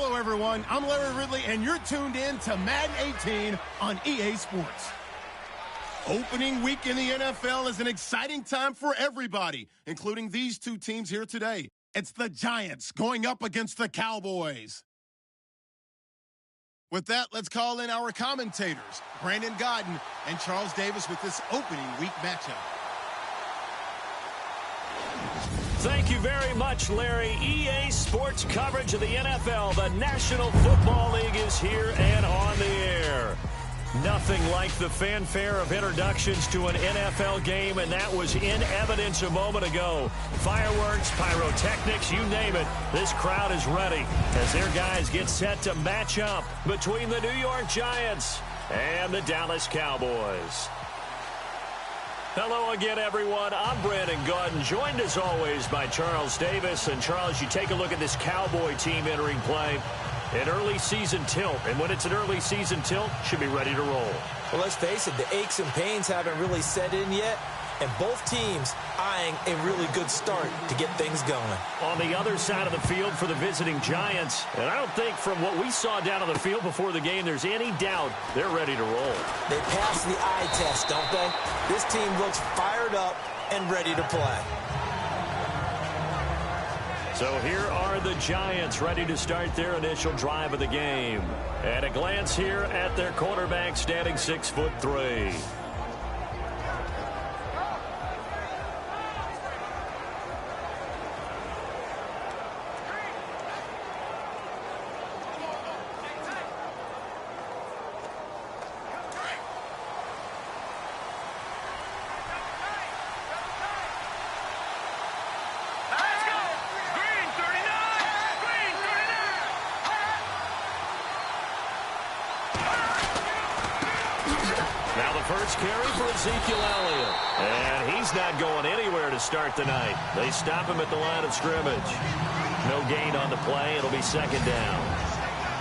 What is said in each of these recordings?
Hello, everyone. I'm Larry Ridley, and you're tuned in to Madden 18 on EA Sports. Opening week in the NFL is an exciting time for everybody, including these two teams here today. It's the Giants going up against the Cowboys. With that, let's call in our commentators, Brandon Godden and Charles Davis, with this opening week matchup. Thank you very much, Larry. EA Sports coverage of the NFL. The National Football League is here and on the air. Nothing like the fanfare of introductions to an NFL game, and that was in evidence a moment ago. Fireworks, pyrotechnics, you name it. This crowd is ready as their guys get set to match up between the New York Giants and the Dallas Cowboys. Hello again, everyone. I'm Brandon Godden, joined as always by Charles Davis. And Charles, you take a look at this Cowboy team entering play. An early season tilt, and when it's an early season tilt, should be ready to roll. Well, let's face it, the aches and pains haven't really set in yet, and both teams eyeing a really good start to get things going. On the other side of the field for the visiting Giants, and I don't think from what we saw down on the field before the game there's any doubt they're ready to roll. They pass the eye test, don't they? This team looks fired up and ready to play. So here are the Giants ready to start their initial drive of the game. At a glance here at their quarterback, standing 6'3". First carry for Ezekiel Elliott. And he's not going anywhere to start the night. They stop him at the line of scrimmage. No gain on the play. It'll be second down.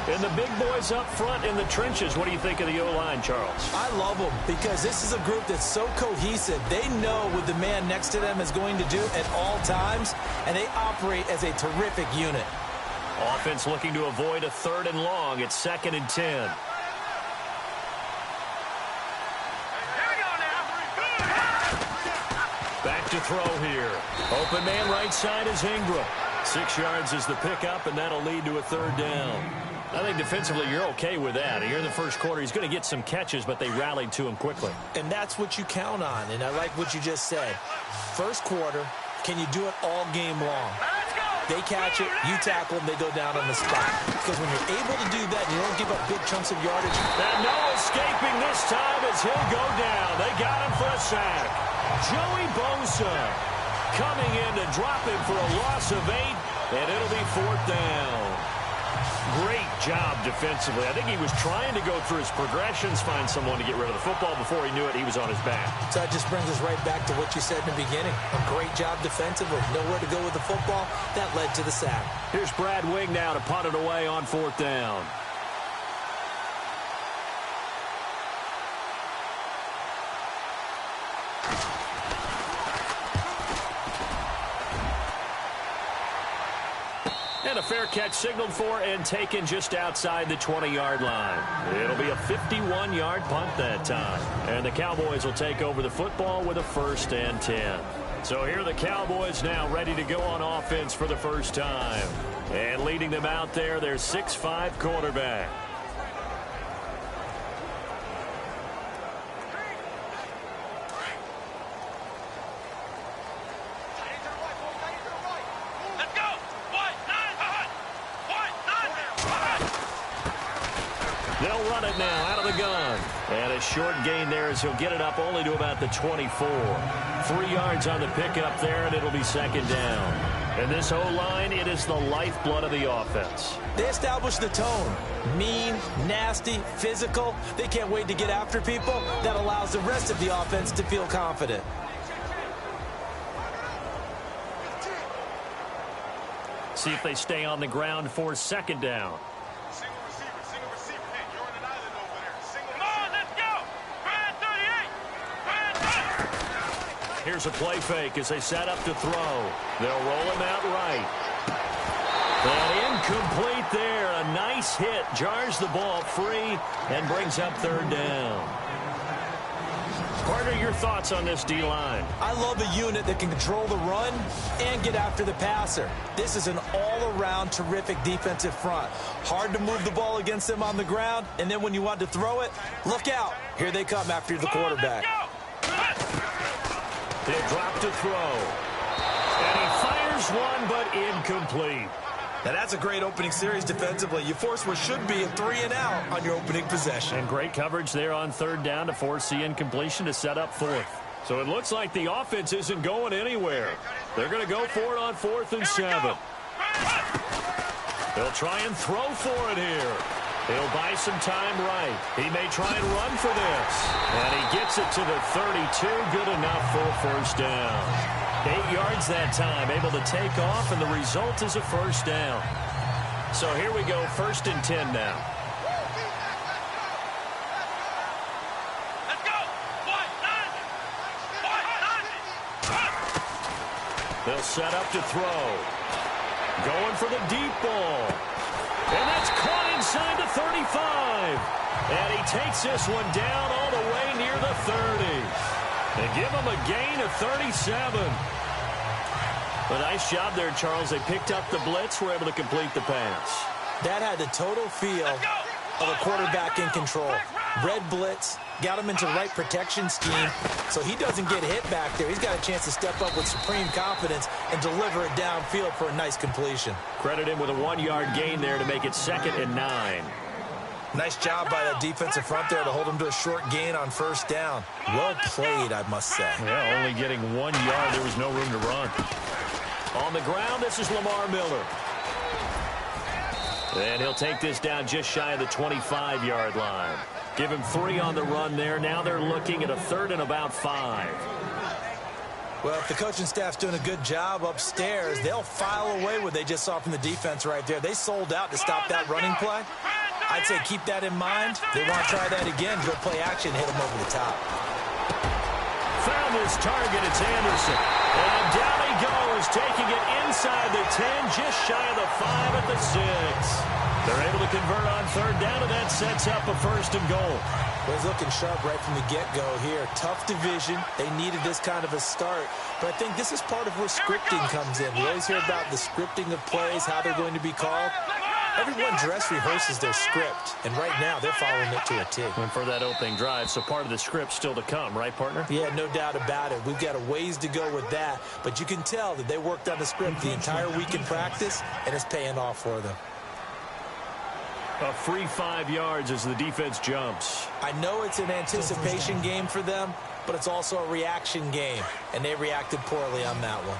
And the big boys up front in the trenches. What do you think of the O-line, Charles? I love them because this is a group that's so cohesive. They know what the man next to them is going to do at all times, and they operate as a terrific unit. Offense looking to avoid a 3rd and long. It's 2nd and 10. Back to throw here. Open man right side is Ingram. 6 yards is the pickup, and that'll lead to a 3rd down. I think defensively you're okay with that. Here in the first quarter, he's going to get some catches, but they rallied to him quickly. And that's what you count on, and I like what you just said. First quarter, can you do it all game long? They catch it, you tackle them, they go down on the spot. Because when you're able to do that, you don't give up big chunks of yardage. And no escaping this time as he'll go down. They got him for a sack. Joey Bosa coming in to drop him for a loss of 8, and it'll be 4th down. Great job defensively. I think he was trying to go through his progressions, find someone to get rid of the football. Before he knew it, he was on his back. So that just brings us right back to what you said in the beginning. A great job defensively. Nowhere to go with the football. That led to the sack. Here's Brad Wing now to punt it away on 4th down. And a fair catch signaled for and taken just outside the 20-yard line. It'll be a 51-yard punt that time. And the Cowboys will take over the football with a 1st and 10. So here are the Cowboys now ready to go on offense for the first time. And leading them out there, their 6'5" quarterback. They'll run it now out of the gun. And a short gain there as he'll get it up only to about the 24. 3 yards on the pickup there, and it'll be 2nd down. And this O-line, it is the lifeblood of the offense. They established the tone. Mean, nasty, physical. They can't wait to get after people. That allows the rest of the offense to feel confident. See if they stay on the ground for 2nd down. Here's a play fake as they set up to throw. They'll roll him out right. And incomplete there. a nice hit, jars the ball free, and brings up third down. Partner, your thoughts on this D-line? I love a unit that can control the run and get after the passer. This is an all-around terrific defensive front. Hard to move the ball against them on the ground, and then when you want to throw it, look out. Here they come after the quarterback. They drop to throw. And he fires one, but incomplete. Now that's a great opening series defensively. You force what should be a 3-and-out on your opening possession. And great coverage there on third down to force the incompletion to set up fourth. So it looks like the offense isn't going anywhere. They're going to go for it on 4th and 7. They'll try and throw for it here. He'll buy some time right. He may try and run for this. And he gets it to the 32. Good enough for a first down. 8 yards that time, able to take off, and the result is a first down. So here we go, 1st and 10 now. Let's go. They'll set up to throw. Going for the deep ball. And that's caught inside the 35. And he takes this one down all the way near the 30. They give him a gain of 37. A nice job there, Charles. They picked up the blitz, were able to complete the pass. That had the total feel of a quarterback in control. Red blitz, got him into the right protection scheme, so he doesn't get hit back there. He's got a chance to step up with supreme confidence and deliver it downfield for a nice completion. Credit him with a 1-yard gain there to make it 2nd and 9. Nice job by that defensive front there to hold him to a short gain on first down. Well played, I must say. Yeah, only getting 1 yard. There was no room to run. On the ground, this is Lamar Miller. And he'll take this down just shy of the 25-yard line. Give him 3 on the run there. Now they're looking at a 3rd and about 5. Well, if the coaching staff's doing a good job upstairs, they'll file away what they just saw from the defense right there. They sold out to stop that running play. I'd say keep that in mind. They want to try that again, go play action, hit him over the top. Found his target, it's Anderson. And down he goes, taking it inside the 10, just shy of the 5 at the 6. They're able to convert on 3rd down, and that sets up a 1st and goal. Well, he's looking sharp right from the get-go here. Tough division. They needed this kind of a start. But I think this is part of where scripting comes in. We always hear about the scripting of plays, how they're going to be called. Everyone dress rehearses their script, and right now they're following it to a T. And for that opening drive, so part of the script still to come, right, partner? Yeah, no doubt about it. We've got a ways to go with that, but you can tell that they worked on the script the entire week in practice, and it's paying off for them. A free 5 yards as the defense jumps. I know it's an anticipation game for them, but it's also a reaction game, and they reacted poorly on that one.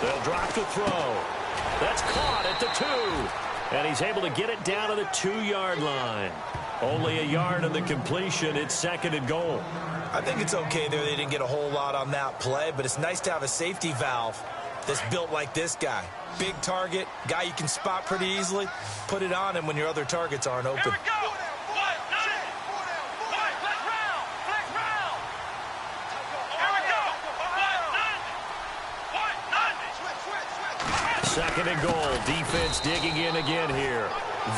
They'll drop to throw. That's caught at the 2. And he's able to get it down to the 2-yard line. Only a yard on the completion. It's 2nd and goal. I think it's okay there. They didn't get a whole lot on that play, but it's nice to have a safety valve that's built like this guy. Big target, guy you can spot pretty easily. Put it on him when your other targets aren't open. Here we go. 2nd and goal. Defense digging in again here.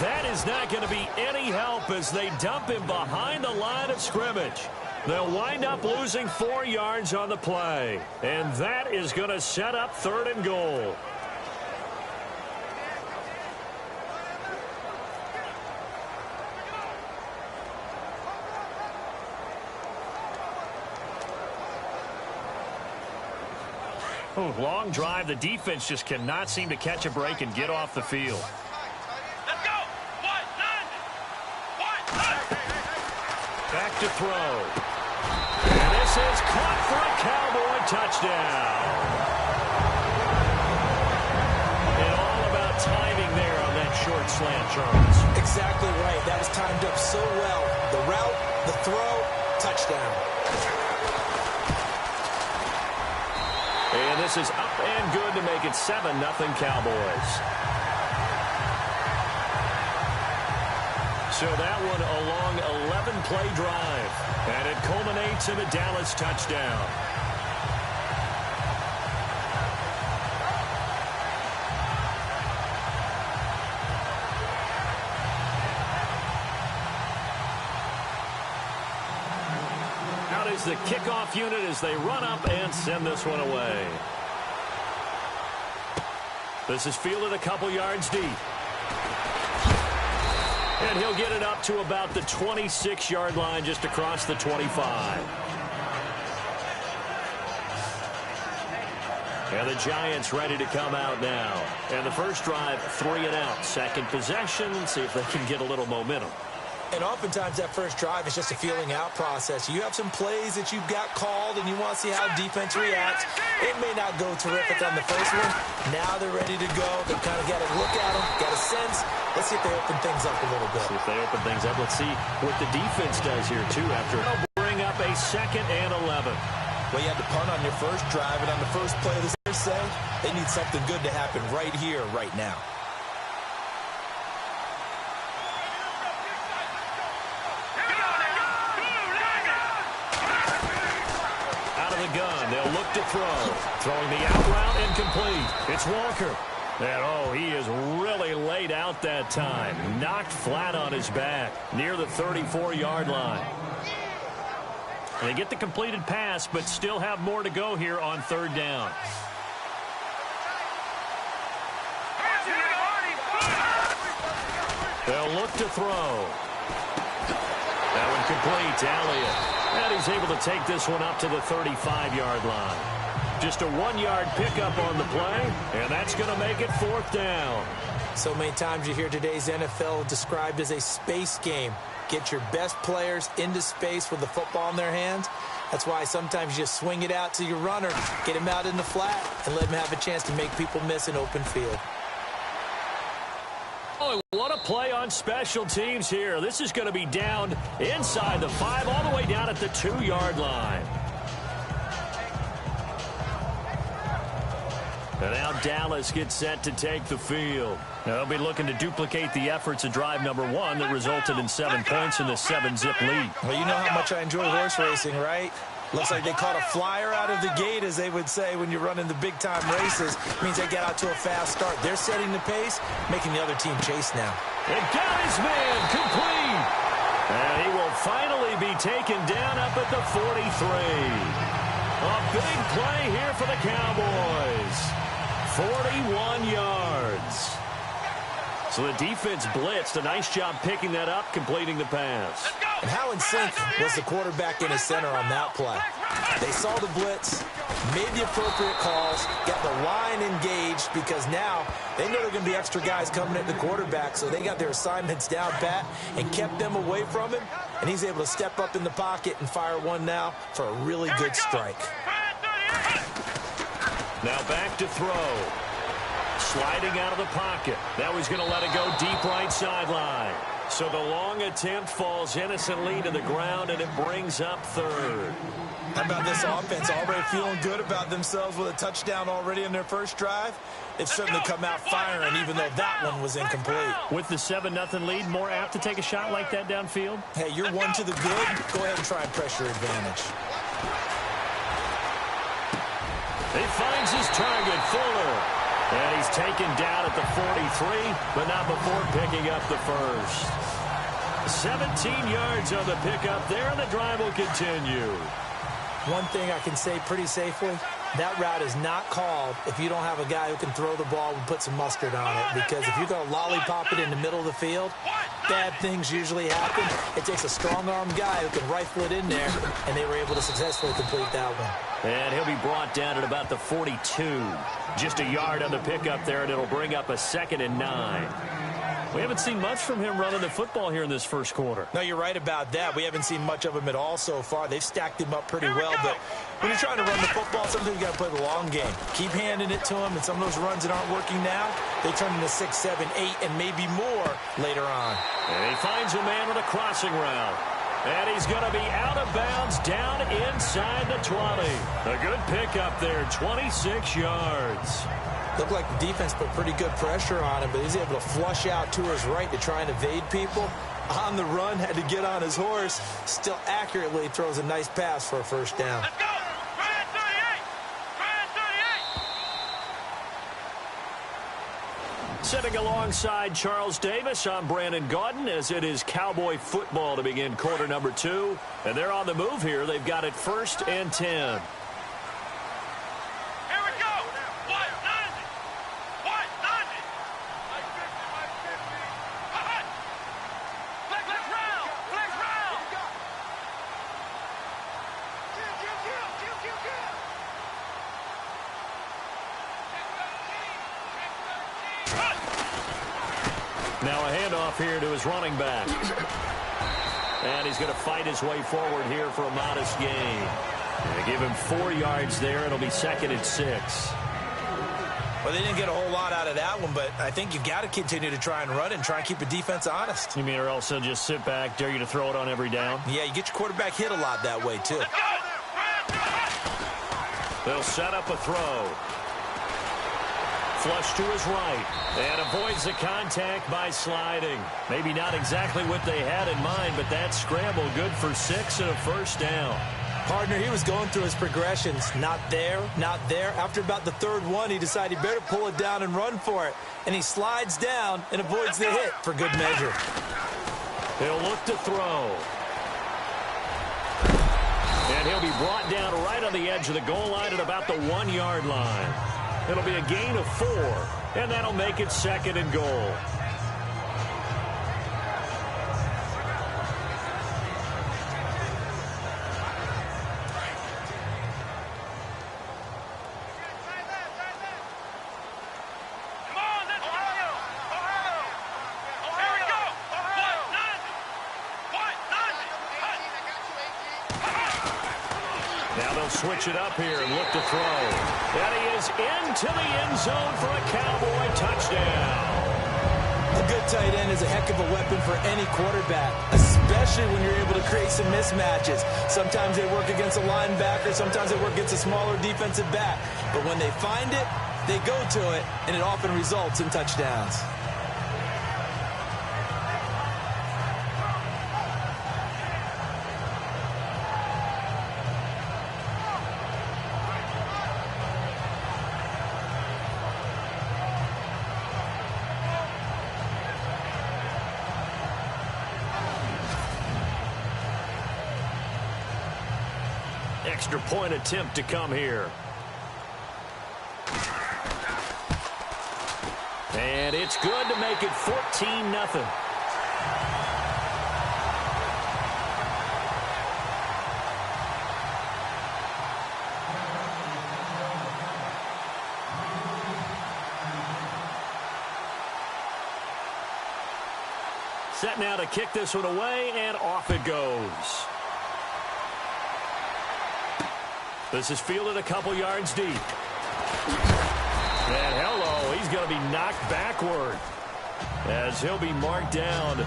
That is not going to be any help as they dump him behind the line of scrimmage. They'll wind up losing 4 yards on the play. And that is going to set up 3rd and goal. Oh, long drive. The defense just cannot seem to catch a break and get off the field. Let's go. Back to throw. And this is caught for a Cowboy touchdown. And all about timing there on that short slant, Charles. Exactly right. That was timed up so well. The route, the throw, touchdown. And this is up and good to make it 7-0 Cowboys. So that one a long 11-play drive. And it culminates in a Dallas touchdown. Cowboys, the kickoff unit, as they run up and send this one away. This is fielded a couple yards deep. And he'll get it up to about the 26-yard line, just across the 25. And the Giants ready to come out now. And the first drive, 3 and out. Second possession, see if they can get a little momentum. And oftentimes that first drive is just a feeling out process. You have some plays that you've got called and you want to see how defense reacts. It may not go terrific on the first one. Now they're ready to go. They've kind of got to look at them, got a sense. Let's see if they open things up a little bit. See if they open things up. Let's see what the defense does here, too, after they'll bring up a 2nd and 11. Well, you had to punt on your first drive, and on the first play of the say they need something good to happen right here, right now. Out of the gun, they'll look to throw. Throwing the out route incomplete. It's Walker. And, he is really laid out that time. Knocked flat on his back near the 34-yard line. And they get the completed pass, but still have more to go here on 3rd down. They'll look to throw. That one complete to Elliott. And he's able to take this one up to the 35-yard line. Just a 1-yard pickup on the play, and that's going to make it 4th down. So many times you hear today's NFL described as a space game. Get your best players into space with the football in their hands. That's why sometimes you just swing it out to your runner, get him out in the flat, and let him have a chance to make people miss an open field. Oh, what a play on special teams here. This is going to be down inside the 5, all the way down at the 2-yard line. And now Dallas gets set to take the field. They'll be looking to duplicate the efforts of drive number 1 that resulted in 7 points in the 7-zip lead. Well, you know how much I enjoy horse racing, right? Looks like they caught a flyer out of the gate, as they would say when you're running the big-time races. It means they get out to a fast start. They're setting the pace, making the other team chase now. And got his man complete. And he will finally be taken down up at the 43. A big play here for the Cowboys. 41 yards. So the defense blitzed. A nice job picking that up, completing the pass. And how in sync was the quarterback in his center on that play? They saw the blitz, made the appropriate calls, got the line engaged, because now they know there are going to be extra guys coming at the quarterback, so they got their assignments down pat and kept them away from him, and he's able to step up in the pocket and fire one now for a really good strike. Now back to throw. Sliding out of the pocket. Now he's going to let it go deep right sideline. So the long attempt falls innocently to the ground, and it brings up 3rd. How about this offense already feeling good about themselves with a touchdown already in their first drive? They've certainly come out firing, even though that one was incomplete. With the 7-0 lead, more apt to take a shot like that downfield? Hey, you're one to the good. Go ahead and try and press your advantage. He finds his target, Fuller. And he's taken down at the 43, but not before picking up the first. 17 yards on the pickup there, and the drive will continue. One thing I can say pretty safely, that route is not called if you don't have a guy who can throw the ball and put some mustard on it. Because if you're going to lollipop it in the middle of the field, bad things usually happen. It takes a strong-armed guy who can rifle it in there, and they were able to successfully complete that one. And he'll be brought down at about the 42. Just a yard on the pickup there, and it'll bring up a 2nd and 9. We haven't seen much from him running the football here in this first quarter. No, you're right about that. We haven't seen much of him at all so far. They've stacked him up pretty well, but when you're trying to run the football, sometimes you got to play the long game. Keep handing it to him, and some of those runs that aren't working now, they turn into 6, 7, 8, and maybe more later on. And he finds a man with a crossing route. And he's going to be out of bounds down inside the 20. A good pickup there, 26 yards. Looked like the defense put pretty good pressure on him, but he's able to flush out to his right to try and evade people. On the run, had to get on his horse. Still accurately throws a nice pass for a first down. Let's go! Try it, 38! Try it, 38! Sitting alongside Charles Davis, I'm Brandon Gaudin, as it is Cowboy football to begin quarter number 2. And they're on the move here. They've got it 1st and 10. Now a handoff here to his running back. And he's going to fight his way forward here for a modest gain. They give him 4 yards there. It'll be 2nd and 6. Well, they didn't get a whole lot out of that one, but I think you've got to continue to try and run it and try and keep the defense honest. You mean, or else they'll just sit back, dare you to throw it on every down? Yeah, you get your quarterback hit a lot that way, too. They'll set up a throw. Flush to his right, and avoids the contact by sliding. Maybe not exactly what they had in mind, but that scramble good for 6 and a 1st down. Partner, he was going through his progressions. Not there, not there. After about the 3rd one, he decided he better pull it down and run for it. And he slides down and avoids the hit for good measure. He'll look to throw. And he'll be brought down right on the edge of the goal line at about the 1-yard line. It'll be a gain of 4, and that'll make it 2nd and goal. Now they'll switch it up here and look to throw. And he is into the end zone for a Cowboy touchdown. A good tight end is a heck of a weapon for any quarterback, especially when you're able to create some mismatches. Sometimes they work against a linebacker, sometimes they work against a smaller defensive back. But when they find it, they go to it, and it often results in touchdowns. Extra point attempt to come here. And it's good to make it 14-0. Set now to kick this one away, and off it goes. This is fielded a couple yards deep. And hello, he's going to be knocked backward as he'll be marked down.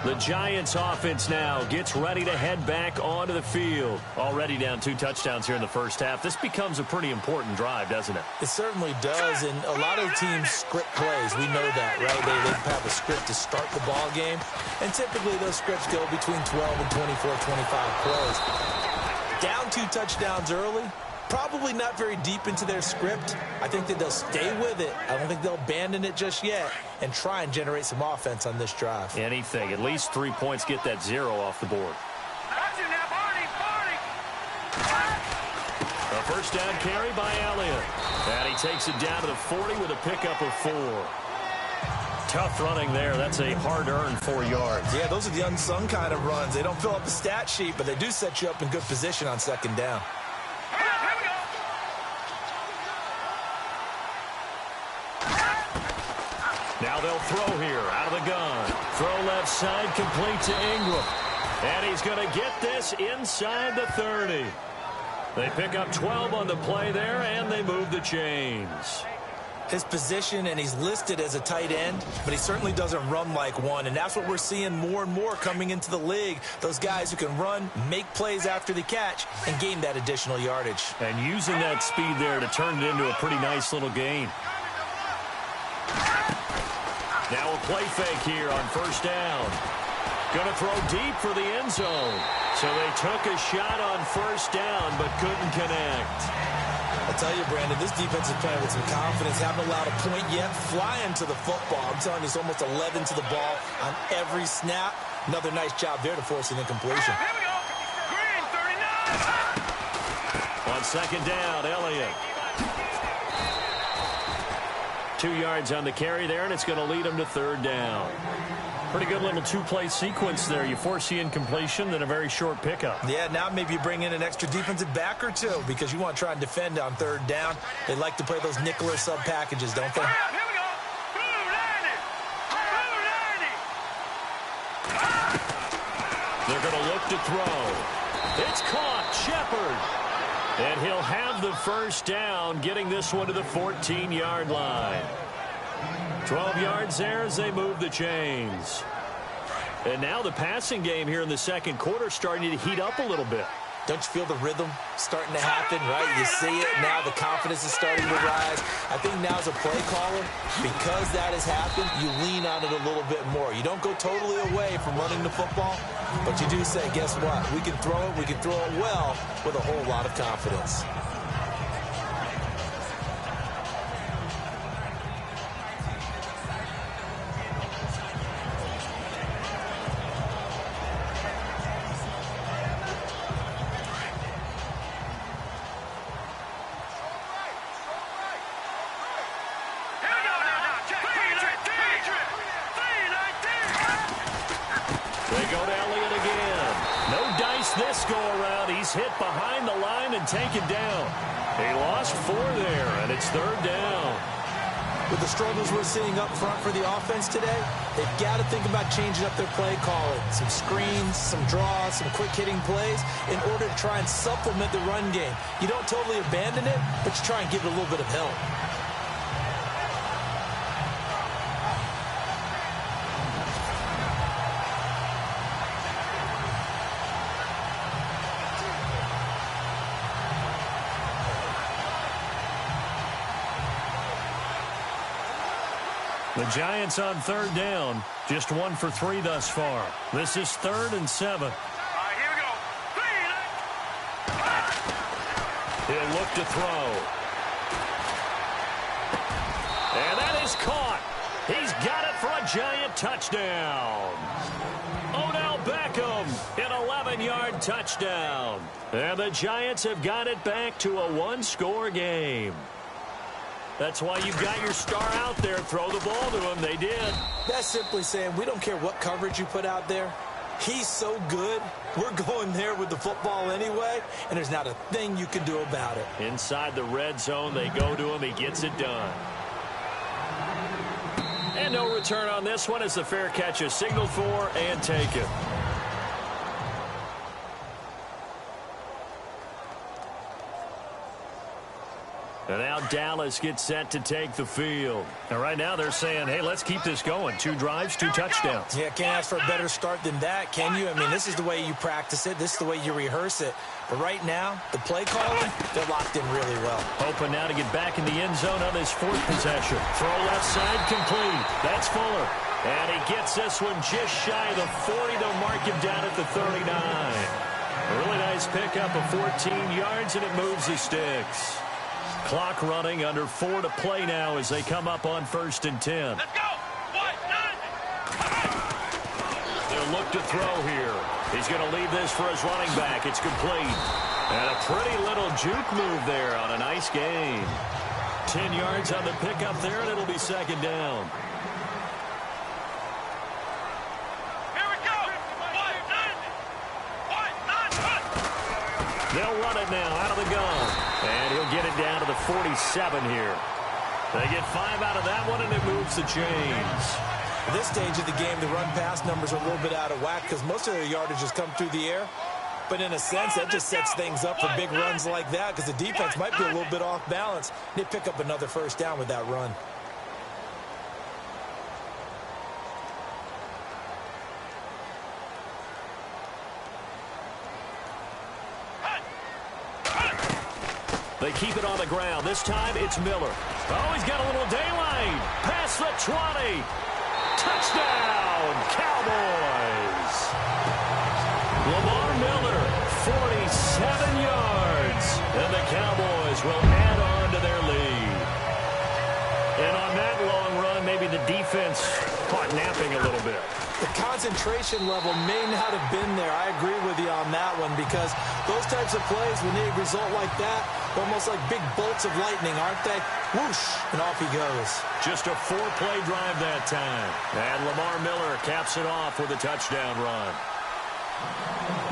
The Giants offense now gets ready to head back onto the field. Already down 2 touchdowns here in the first half. This becomes a pretty important drive, doesn't it? It certainly does, and a lot of teams script plays. We know that, right? They have a script to start the ball game, and typically those scripts go between 12 and 24, 25 plays. Down 2 touchdowns early, probably not very deep into their script. I think that they'll stay with it. I don't think they'll abandon it just yet and try and generate some offense on this drive. Anything. At least 3 points, get that 0 off the board. A first down carry by Elliott. And he takes it down to the 40 with a pickup of 4. Tough running there. That's a hard-earned 4 yards. Yeah, those are the unsung kind of runs. They don't fill up the stat sheet, but they do set you up in good position on 2nd down. Now they'll throw here out of the gun. Throw left side, complete to Ingram. And he's going to get this inside the 30. They pick up 12 on the play there, and they move the chains. His position, and he's listed as a tight end, but he certainly doesn't run like one, and that's what we're seeing more and more coming into the league. Those guys who can run, make plays after the catch, and gain that additional yardage. And using that speed there to turn it into a pretty nice little gain. Now a play fake here on first down. Going to throw deep for the end zone. So they took a shot on first down, but couldn't connect. A tell you, Brandon, this defense is playing with some confidence. Haven't allowed a point yet. Flying to the football. I'm telling you, it's almost 11 to the ball on every snap. Another nice job there to force an incompletion. Here we go. Green, 39. On second down, Elliott. 2 yards on the carry there, and it's going to lead him to third down. Pretty good little two-play sequence there. You force the incompletion, then a very short pickup. Yeah, now maybe you bring in an extra defensive back or two because you want to try and defend on third down. They like to play those nickel or sub packages, don't they? Here we go. 290. 290. They're going to look to throw. It's caught. Shepard. And he'll have the first down, getting this one to the 14-yard line. 12 yards there as they move the chains. And now the passing game here in the second quarter starting to heat up a little bit. Don't you feel the rhythm starting to happen, right? You see it now. The confidence is starting to rise. I think now as a play caller, because that has happened, you lean on it a little bit more. You don't go totally away from running the football, but you do say, guess what? We can throw it. We can throw it well with a whole lot of confidence. This go around, he's hit behind the line and taken down. He lost 4 there, and it's third down. With the struggles we're seeing up front for the offense today, they've got to think about changing up their play calling. Some screens, some draws, some quick-hitting plays in order to try and supplement the run game. You don't totally abandon it, but you try and give it a little bit of help. The Giants on third down, just 1 for 3 thus far. This is 3rd and 7. All right, here we go. He'll look to throw. And that is caught. He's got it for a Giant touchdown. Odell Beckham, an 11-yard touchdown. And the Giants have got it back to a 1-score game. That's why you've got your star out there. Throw the ball to him. They did. That's simply saying we don't care what coverage you put out there. He's so good. We're going there with the football anyway, and there's not a thing you can do about it. Inside the red zone, they go to him. He gets it done. And no return on this one as the fair catch is signaled for and taken. And now Dallas gets set to take the field. And right now they're saying, hey, let's keep this going. 2 drives, 2 touchdowns. Yeah, can't ask for a better start than that, can you? I mean, this is the way you practice it. This is the way you rehearse it. But right now, the play calling, they're locked in really well. Hoping now to get back in the end zone on his 4th possession. Throw left side complete. That's Fuller. And he gets this one just shy of the 40. They'll mark him down at the 39. A really nice pickup of 14 yards, and it moves the sticks. Clock running, under 4 to play now as they come up on 1st and 10. Let's go. 1, 9. They'll look to throw here. He's going to leave this for his running back. It's complete. And a pretty little juke move there on a nice gain. 10 yards on the pickup there, and it'll be 2nd down. Here we go. 1, 9. 1, 9. They'll run it now out of the gun. And he'll get it down to the 47 here. They get 5 out of that one, and it moves the chains. At this stage of the game, the run-pass numbers are a little bit out of whack because most of their yardage has come through the air. But in a sense, that just sets things up for big runs like that because the defense might be a little bit off balance. They pick up another 1st down with that run. They keep it on the ground. This time, it's Miller. Oh, he's got a little daylight. Past the 20. Touchdown, Cowboys. Lamar Miller, 47 yards. And the Cowboys will add on into their lead. And on that long run, maybe the defense caught napping a little bit. The concentration level may not have been there. I agree with you on that one, because those types of plays, when they result like that, they're almost like big bolts of lightning, aren't they? Whoosh, and off he goes. Just a 4-play drive that time. And Lamar Miller caps it off with a touchdown run.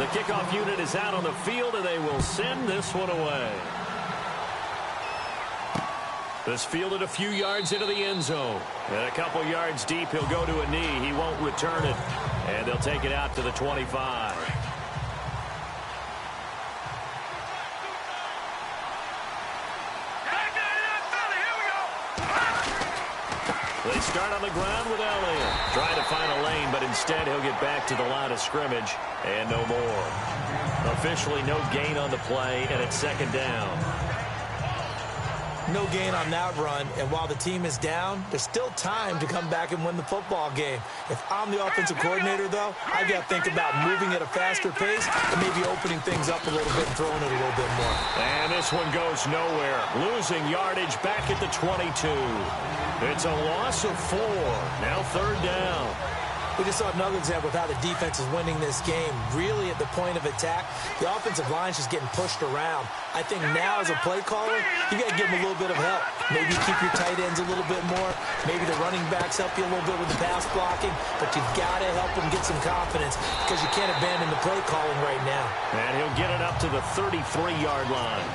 The kickoff unit is out on the field, and they will send this one away. This fielded a few yards into the end zone. And a couple yards deep, he'll go to a knee. He won't return it. And they'll take it out to the 25. They start on the ground with Elliott. Trying to find a lane, but instead he'll get back to the line of scrimmage. And no more. Officially no gain on the play, and it's second down. No gain on that run, and while the team is down, there's still time to come back and win the football game. If I'm the offensive coordinator, though, I've got to think about moving at a faster pace and maybe opening things up a little bit and throwing it a little bit more. And this one goes nowhere. Losing yardage back at the 22. It's a loss of 4. Now third down. We just saw another example of how the defense is winning this game. Really at the point of attack, the offensive line is just getting pushed around. I think now as a play caller, you got to give them a little bit of help. Maybe keep your tight ends a little bit more. Maybe the running backs help you a little bit with the pass blocking. But you've got to help them get some confidence, because you can't abandon the play calling right now. And he'll get it up to the 33-yard line.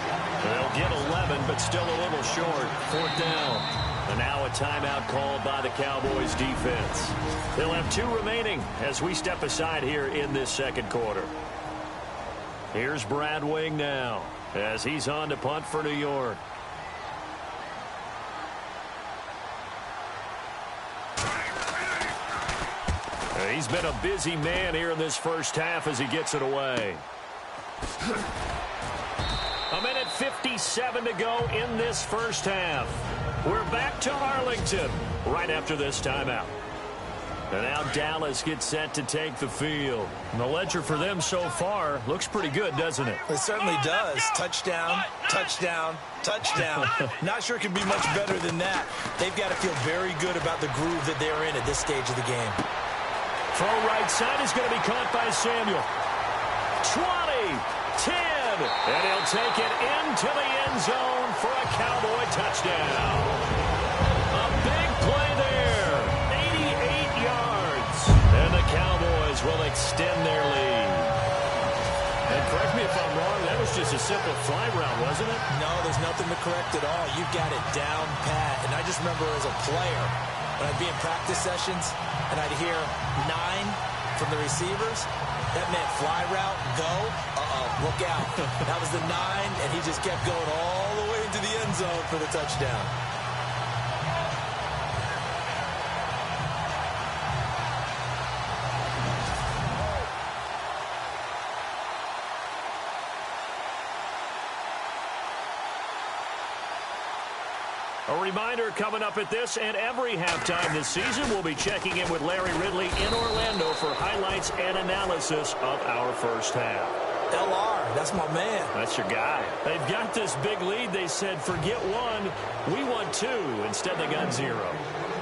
They'll get 11, but still a little short. Fourth down. And now a timeout called by the Cowboys defense. They'll have 2 remaining as we step aside here in this second quarter. Here's Brad Wing now as he's on to punt for New York. He's been a busy man here in this first half as he gets it away. A minute 57 to go in this first half. We're back to Arlington right after this timeout. And now Dallas gets set to take the field. And the ledger for them so far looks pretty good, doesn't it? It certainly does. Touchdown, touchdown, touchdown. Not sure it could be much better than that. They've got to feel very good about the groove that they're in at this stage of the game. Throw right side is going to be caught by Samuel. 20, 10. And he'll take it into the end zone for a Cowboy touchdown. A big play there. 88 yards. And the Cowboys will extend their lead. And correct me if I'm wrong, that was just a simple fly route, wasn't it? No, there's nothing to correct at all. You've got it down pat. And I just remember as a player, when I'd be in practice sessions and I'd hear 9 from the receivers, that meant fly route, go. Look out. That was the 9, and he just kept going all the way into the end zone for the touchdown. A reminder coming up at this and every halftime this season, we'll be checking in with Larry Ridley in Orlando for highlights and analysis of our first half. LR, that's my man. That's your guy. They've got this big lead. They said, forget 1, we want 2. Instead, they got 0.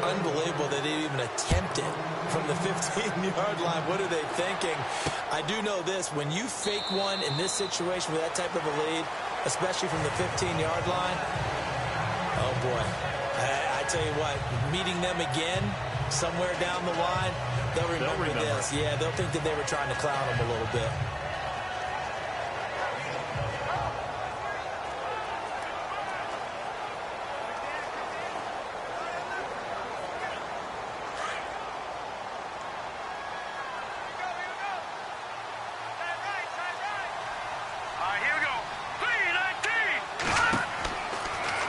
Unbelievable that they even attempted from the 15-yard line. What are they thinking? I do know this. When you fake one in this situation with that type of a lead, especially from the 15-yard line, oh, boy. I tell you what, meeting them again somewhere down the line, they'll remember this. Yeah, they'll think that they were trying to clown them a little bit.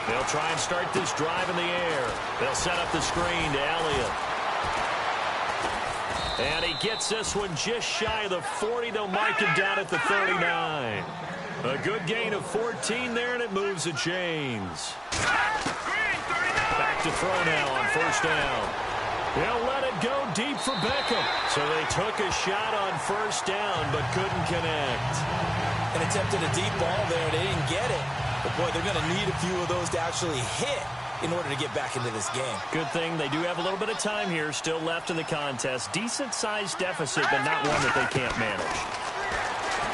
They'll try and start this drive in the air. They'll set up the screen to Elliott. And he gets this one just shy of the 40. They'll mark him down at the 39. A good gain of 14 there, and it moves the chains. Back to throw now on first down. He'll let it go deep for Beckham. So they took a shot on first down, but couldn't connect. And attempted a deep ball there. They didn't get it. But, boy, they're going to need a few of those to actually hit in order to get back into this game. Good thing they do have a little bit of time here still left in the contest. Decent-sized deficit, but not one that they can't manage.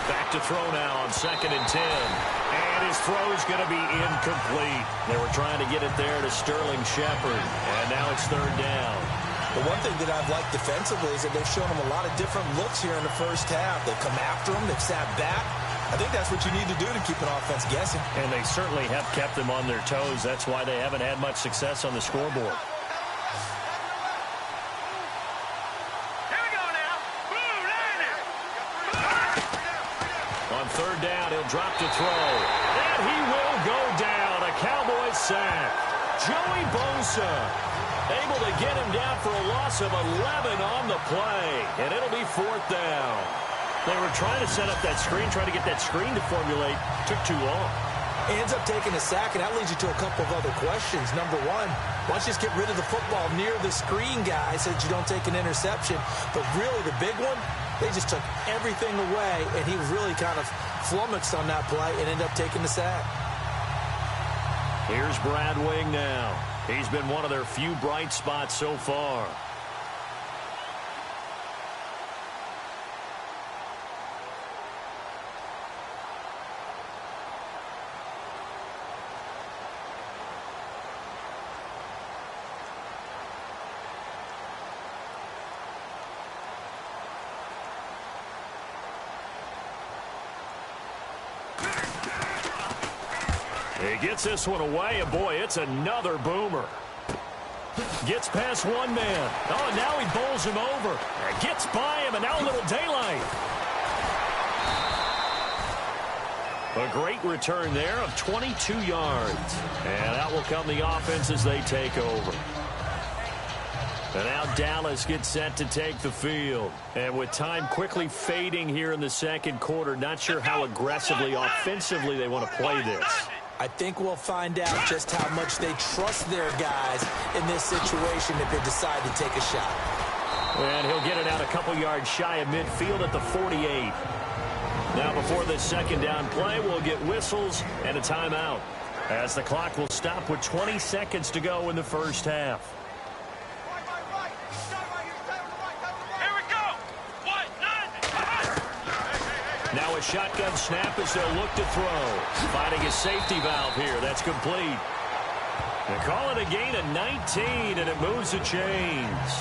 Back to throw now on 2nd and 10. And his throw's going to be incomplete. They were trying to get it there to Sterling Shepard. And now it's 3rd down. The one thing that I've liked defensively is that they've shown them a lot of different looks here in the first half. They've come after them. They've sat back. I think that's what you need to do to keep an offense guessing. And they certainly have kept them on their toes. That's why they haven't had much success on the scoreboard. Here we go now. Boom, line it. On 3rd down, he'll drop to throw. And he will go down. A Cowboys sack. Joey Bosa able to get him down for a loss of 11 on the play. And it'll be 4th down. They were trying to set up that screen, trying to get that screen to formulate. Took too long. Ends up taking a sack, and that leads you to a couple of other questions. Number one, why don't you just get rid of the football near the screen guy so that you don't take an interception? But really, the big one, they just took everything away, and he was really kind of flummoxed on that play and ended up taking the sack. Here's Brad Wing now. He's been one of their few bright spots so far. He gets this one away, and boy, it's another boomer. Gets past one man. Oh, now he bowls him over. Gets by him, and now a little daylight. A great return there of 22 yards. And out will come the offense as they take over. And now Dallas gets set to take the field. And with time quickly fading here in the 2nd quarter, not sure how aggressively, offensively they want to play this. I think we'll find out just how much they trust their guys in this situation if they decide to take a shot. And he'll get it out a couple yards shy of midfield at the 48. Now before this 2nd down play, we'll get whistles and a timeout, as the clock will stop with 20 seconds to go in the first half. Now a shotgun snap as they'll look to throw. Finding a safety valve here. That's complete. They call it a gain of 19, and it moves the chains.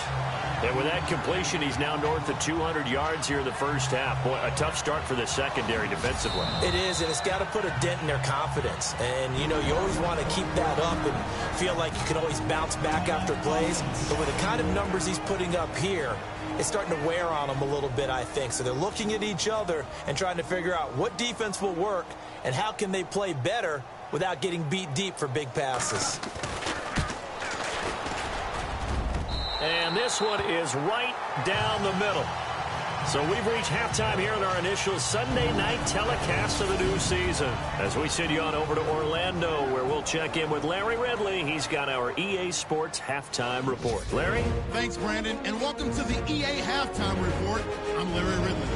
And with that completion, he's now north of 200 yards here in the first half. Boy, a tough start for the secondary defensively. It is, and it's got to put a dent in their confidence. And, you know, you always want to keep that up and feel like you can always bounce back after plays. But with the kind of numbers he's putting up here, it's starting to wear on them a little bit, I think. So they're looking at each other and trying to figure out what defense will work and how can they play better without getting beat deep for big passes. And this one is right down the middle. So we've reached halftime here in our initial Sunday night telecast of the new season. As we send you on over to Orlando, where we'll check in with Larry Ridley. He's got our EA Sports halftime report. Larry? Thanks, Brandon, and welcome to the EA halftime report. I'm Larry Ridley.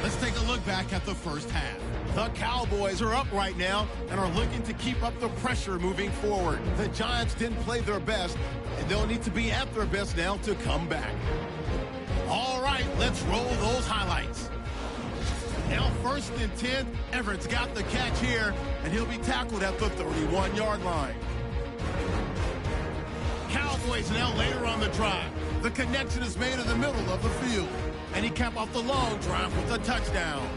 Let's take a look back at the first half. The Cowboys are up right now and are looking to keep up the pressure moving forward. The Giants didn't play their best, and they'll need to be at their best now to come back. All right, let's roll those highlights. Now 1st and 10, Everett's got the catch here, and he'll be tackled at the 31-yard line. Cowboys now later on the drive. The connection is made in the middle of the field, and he capped off the long drive with a touchdown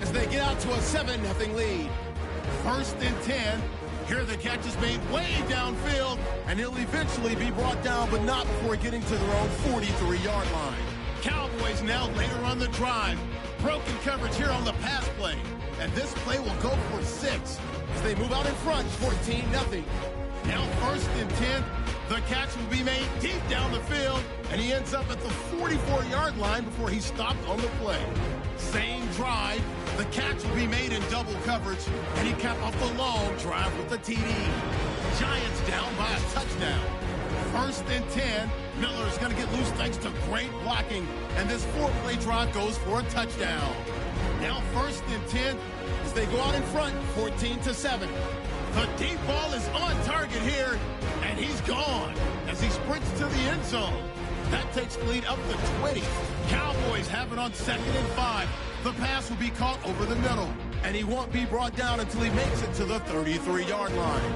as they get out to a 7-0 lead. 1st and 10, here the catch is made way downfield, and he'll eventually be brought down, but not before getting to their own 43-yard line. Cowboys now later on the drive. Broken coverage here on the pass play. And this play will go for 6 as they move out in front, 14-0. Now 1st and 10. The catch will be made deep down the field, and he ends up at the 44-yard line before he's stopped on the play. Same drive. The catch will be made in double coverage, and he capped off the long drive with the TD. Giants down by a touchdown. 1st and 10. Miller's going to get loose thanks to great blocking. And this 4-play drive goes for a touchdown. Now 1st and 10 as they go out in front, 14-7. The deep ball is on target here, and he's gone as he sprints to the end zone. That takes the lead up to 20. Cowboys have it on 2nd and 5. The pass will be caught over the middle, and he won't be brought down until he makes it to the 33-yard line.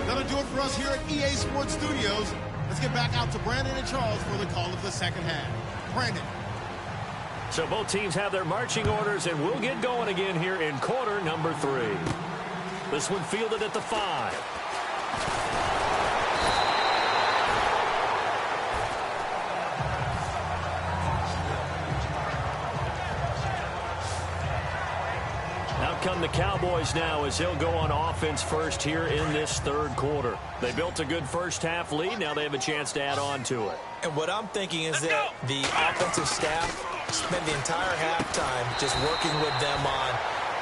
That'll do it for us here at EA Sports Studios. Let's get back out to Brandon and Charles for the call of the second half. Brandon. So both teams have their marching orders, and we'll get going again here in quarter number 3. This one fielded at the 5. Out come the Cowboys now as they'll go on offense first here in this 3rd quarter. They built a good first half lead. Now they have a chance to add on to it. And what I'm thinking is that the offensive staff spent the entire halftime just working with them on,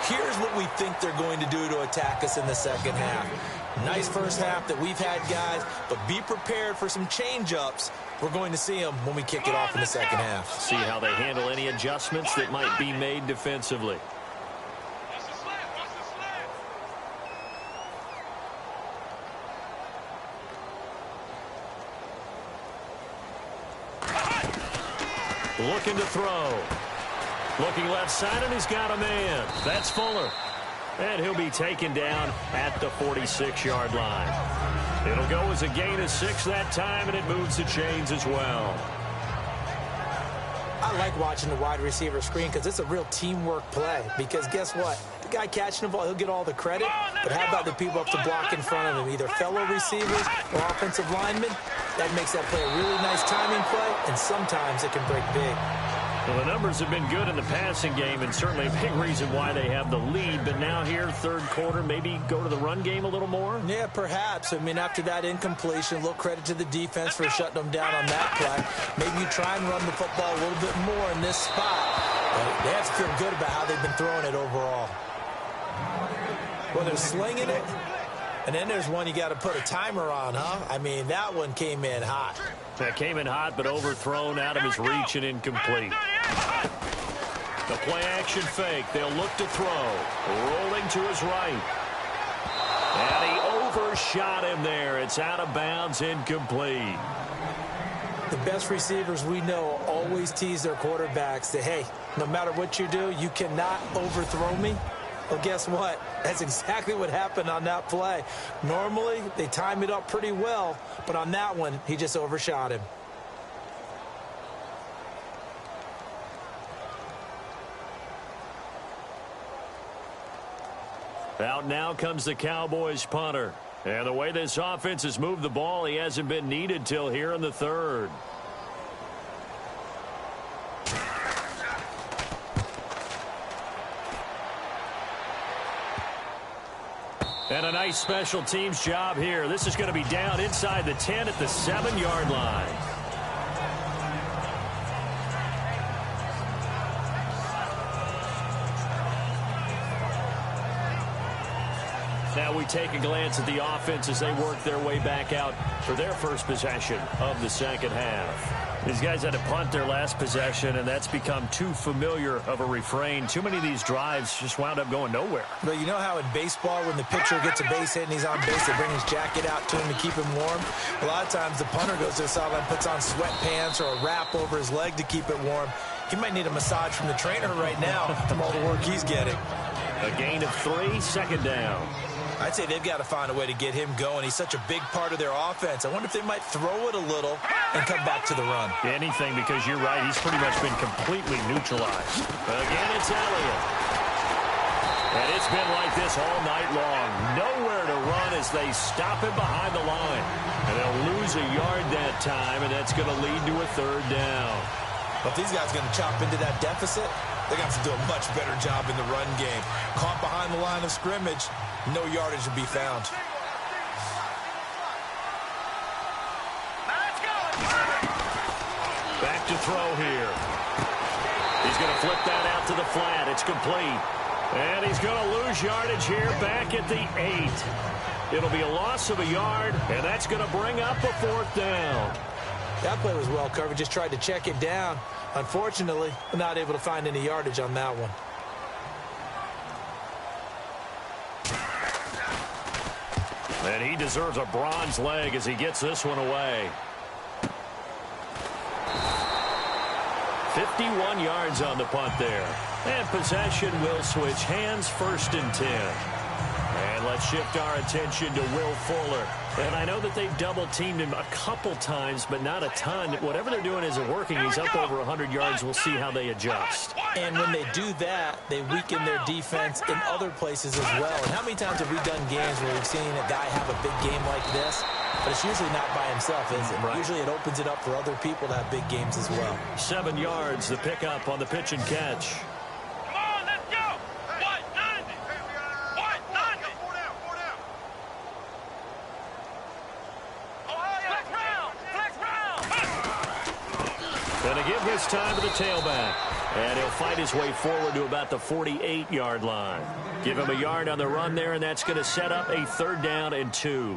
here's what we think they're going to do to attack us in the second half. Nice first half that we've had, guys, but be prepared for some change-ups. We're going to see them when we kick it off in the second half. See how they handle any adjustments that might be made defensively. Looking to throw. Looking left side, and he's got a man. That's Fuller. And he'll be taken down at the 46-yard line. It'll go as a gain of 6 that time, and it moves the chains as well. I like watching the wide receiver screen because it's a real teamwork play. Because guess what? The guy catching the ball, he'll get all the credit. But how about the people up to block in front of him? Either fellow receivers or offensive linemen. That makes that play a really nice timing play, and sometimes it can break big. Well, the numbers have been good in the passing game, and certainly a big reason why they have the lead. But now here, 3rd quarter, maybe go to the run game a little more? Yeah, perhaps. I mean, after that incompletion, a little credit to the defense for shutting them down on that play. Maybe you try and run the football a little bit more in this spot. But they have to feel good about how they've been throwing it overall. Well, they're slinging it. And then there's one you got to put a timer on, huh? I mean, that one came in hot. That came in hot, but overthrown out of his reach and incomplete. The play-action fake. They'll look to throw. Rolling to his right. And he overshot him there. It's out of bounds, incomplete. The best receivers we know always tease their quarterbacks that, hey, no matter what you do, you cannot overthrow me. Well, guess what? That's exactly what happened on that play. Normally, they time it up pretty well, but on that one, he just overshot him. Out now comes the Cowboys punter. And the way this offense has moved the ball, he hasn't been needed till here in the 3rd. And a nice special teams job here. This is going to be down inside the 10 at the 7-yard line. Now we take a glance at the offense as they work their way back out for their first possession of the second half. These guys had to punt their last possession, and that's become too familiar of a refrain. Too many of these drives just wound up going nowhere. But you know how in baseball, when the pitcher gets a base hit and he's on base, they bring his jacket out to him to keep him warm? A lot of times the punter goes to the sideline, puts on sweatpants or a wrap over his leg to keep it warm. He might need a massage from the trainer right now from all the work he's getting. A gain of 3, second down. I'd say they've got to find a way to get him going. He's such a big part of their offense. I wonder if they might throw it a little and come back to the run. Anything, because you're right. He's pretty much been completely neutralized. Again, it's Elliott. And it's been like this all night long. Nowhere to run as they stop him behind the line. And they'll lose a yard that time, and that's going to lead to a 3rd down. But if these guys are going to chop into that deficit, they're going to have to do a much better job in the run game. Caught behind the line of scrimmage, no yardage to be found. Back to throw here. He's going to flip that out to the flat. It's complete. And he's going to lose yardage here back at the 8. It'll be a loss of a yard, and that's going to bring up a 4th down. That play was well covered. Just tried to check it down. Unfortunately, not able to find any yardage on that one. And he deserves a bronze leg as he gets this one away. 51 yards on the punt there. And possession will switch hands, 1st and 10. And let's shift our attention to Will Fuller. And I know that they've double-teamed him a couple times, but not a ton. Whatever they're doing isn't working. He's up over 100 yards. We'll see how they adjust. And when they do that, they weaken their defense in other places as well. And how many times have we done games where we've seen a guy have a big game like this? But it's usually not by himself, is it? Right. Usually it opens it up for other people to have big games as well. 7 yards, the pickup on the pitch and catch. Come on, let's go. 190. 190. 4 down. Flex round. Going to give this time to the tailback. And he'll fight his way forward to about the 48-yard line. Give him a yard on the run there, and that's going to set up a 3rd down and 2.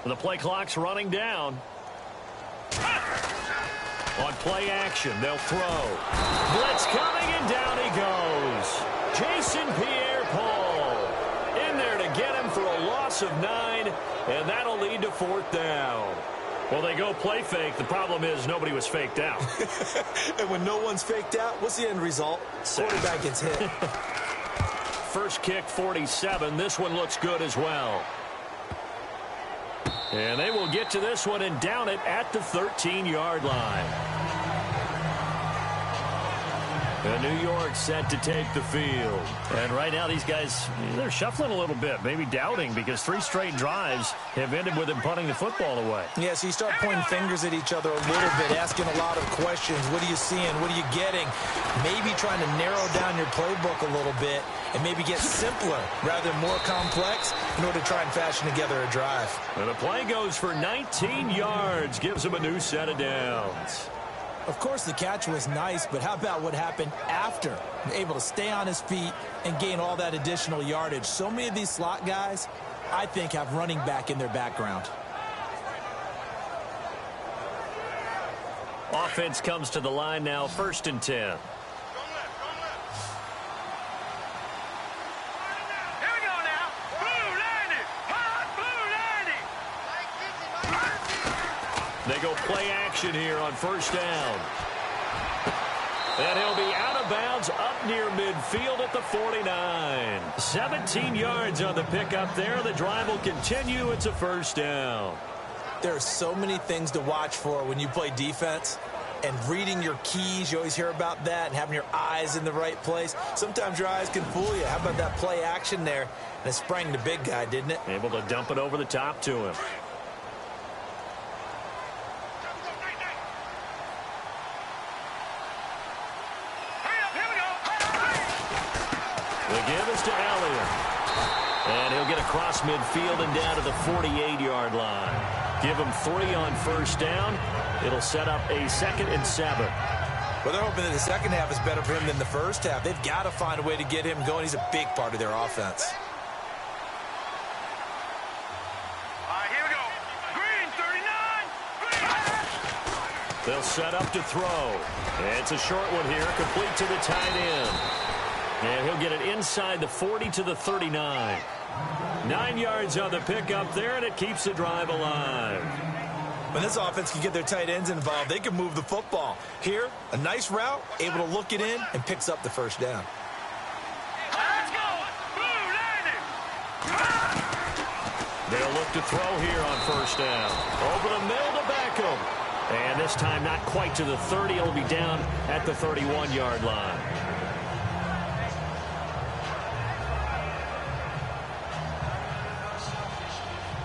The play clock's running down. On play action, they'll throw. Blitz coming, and down he goes. Jason Pierre-Paul in there to get him for a loss of 9, and that'll lead to 4th down. Well, they go play fake. The problem is nobody was faked out. And when no one's faked out, what's the end result? Quarterback gets hit. First kick, 47. This one looks good as well. And they will get to this one and down it at the 13-yard line. And New York set to take the field. And right now these guys, they're shuffling a little bit, maybe doubting, because 3 straight drives have ended with them punting the football away. Yeah, so you start pointing fingers at each other a little bit, asking a lot of questions. What are you seeing? What are you getting? Maybe trying to narrow down your playbook a little bit and maybe get simpler rather than more complex in order to try and fashion together a drive. And the play goes for 19 yards, gives them a new set of downs. Of course, the catch was nice, but how about what happened after? Able to stay on his feet and gain all that additional yardage. So many of these slot guys, I think, have running back in their background. Offense comes to the line now, 1st and 10. They go play action here on 1st down. And he'll be out of bounds up near midfield at the 49. 17 yards on the pickup there. The drive will continue. It's a 1st down. There are so many things to watch for when you play defense. And reading your keys, you always hear about that, and having your eyes in the right place. Sometimes your eyes can fool you. How about that play action there? And it sprang the big guy, didn't it? Able to dump it over the top to him. The give is to Elliott. And he'll get across midfield and down to the 48-yard line. Give him 3 on 1st down. It'll set up a 2nd and 7. Well, they're hoping that the second half is better for him than the first half. They've got to find a way to get him going. He's a big part of their offense. All right, here we go. Green, 39. They'll set up to throw. It's a short one here, complete to the tight end. And he'll get it inside the 40 to the 39. 9 yards on the pickup there, and it keeps the drive alive. When this offense can get their tight ends involved, they can move the football. Here, a nice route, able to look it in, and picks up the 1st down. Let's go. Blue, landing. They'll look to throw here on 1st down. Over the middle to Beckham. And this time not quite to the 30. It'll be down at the 31-yard line.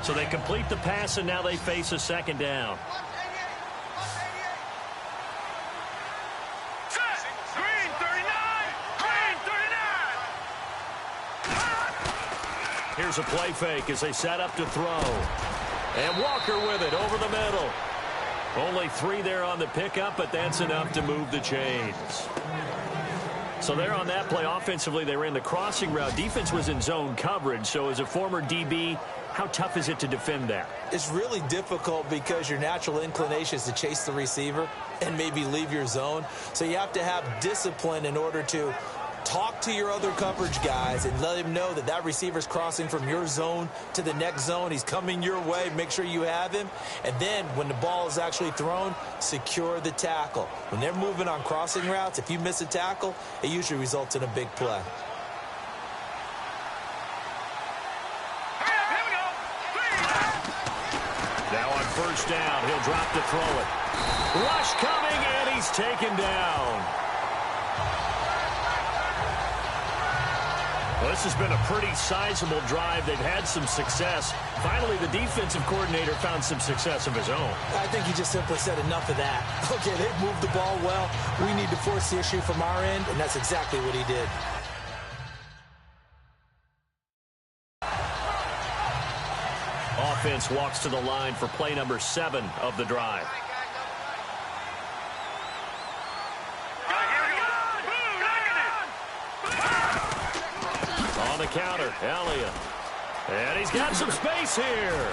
So they complete the pass, and now they face a second down. Green 39! Green 39! Here's a play fake as they set up to throw. And Walker with it over the middle. Only 3 there on the pickup, but that's enough to move the chains. So there on that play, offensively, they ran the crossing route. Defense was in zone coverage. So as a former DB, how tough is it to defend that? It's really difficult because your natural inclination is to chase the receiver and maybe leave your zone. So you have to have discipline in order to talk to your other coverage guys and let him know that that receiver's crossing from your zone to the next zone. He's coming your way. Make sure you have him. And then when the ball is actually thrown, secure the tackle. When they're moving on crossing routes, if you miss a tackle, it usually results in a big play. Now on first down, he'll drop to throw it. Rush coming, and he's taken down. Well, this has been a pretty sizable drive. They've had some success. Finally, the defensive coordinator found some success of his own. I think he just simply said enough of that. Okay, they've moved the ball well. We need to force the issue from our end, and that's exactly what he did. Offense walks to the line for play number 7 of the drive. On the counter, Elliott. And he's got some space here.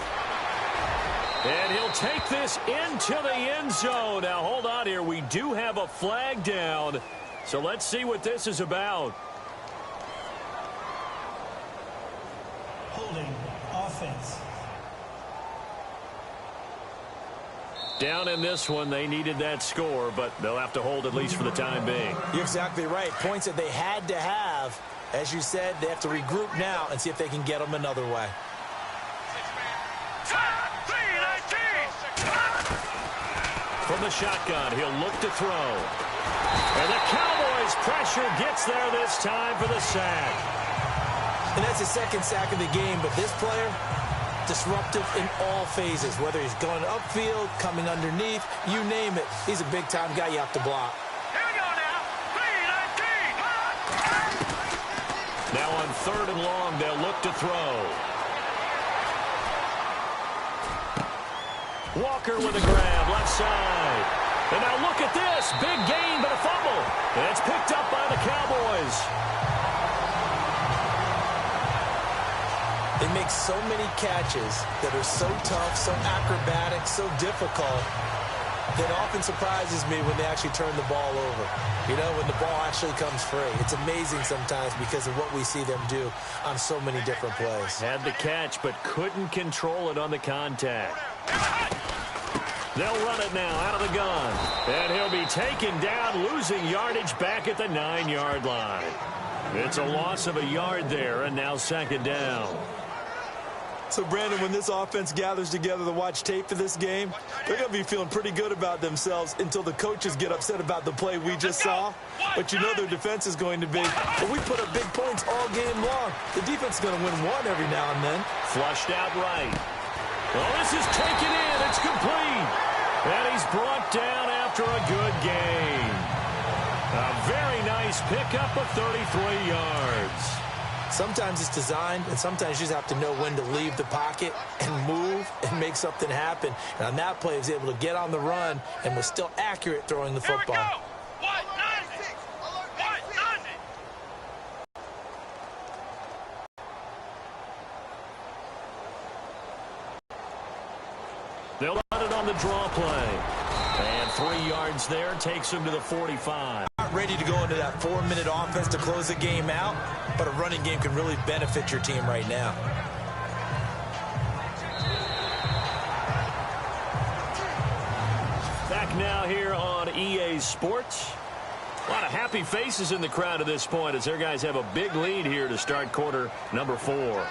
And he'll take this into the end zone. Now, hold on here. We do have a flag down. So let's see what this is about. Holding offense. Down in this one, they needed that score, but they'll have to hold at least for the time being. You're exactly right. Points that they had to have. As you said, they have to regroup now and see if they can get them another way. From the shotgun, he'll look to throw. And the Cowboys' pressure gets there this time for the sack. And that's the second sack of the game, but this player, disruptive in all phases, whether he's going upfield, coming underneath, you name it. He's a big-time guy you have to block. Here we go now. 3-19. Now on 3rd and long, they'll look to throw. Walker with a grab, left side. And now look at this. Big gain, but a fumble. And it's picked up by the Cowboys. They make so many catches that are so tough, so acrobatic, so difficult, that often surprises me when they actually turn the ball over. You know, when the ball actually comes free. It's amazing sometimes because of what we see them do on so many different plays. Had the catch, but couldn't control it on the contact. They'll run it now out of the gun. And he'll be taken down, losing yardage back at the 9-yard line. It's a loss of a yard there, and now 2nd down. So, Brandon, when this offense gathers together to watch tape for this game, they're going to be feeling pretty good about themselves until the coaches get upset about the play we just saw. But you know their defense is going to be, well, we put up big points all game long. The defense is going to win one every now and then. Flushed out right. Well, this is taken in. It's complete. And he's brought down after a good gain. A very nice pickup of 33 yards. Sometimes it's designed, and sometimes you just have to know when to leave the pocket and move and make something happen. And on that play, he was able to get on the run and was still accurate throwing the football. Here we go. 1-90. They'll run it on the draw play. And 3 yards there takes him to the 45. Not ready to go into that 4-minute offense to close the game out, but a running game can really benefit your team right now. Back now here on EA Sports. A lot of happy faces in the crowd at this point as their guys have a big lead here to start quarter number 4. Come on,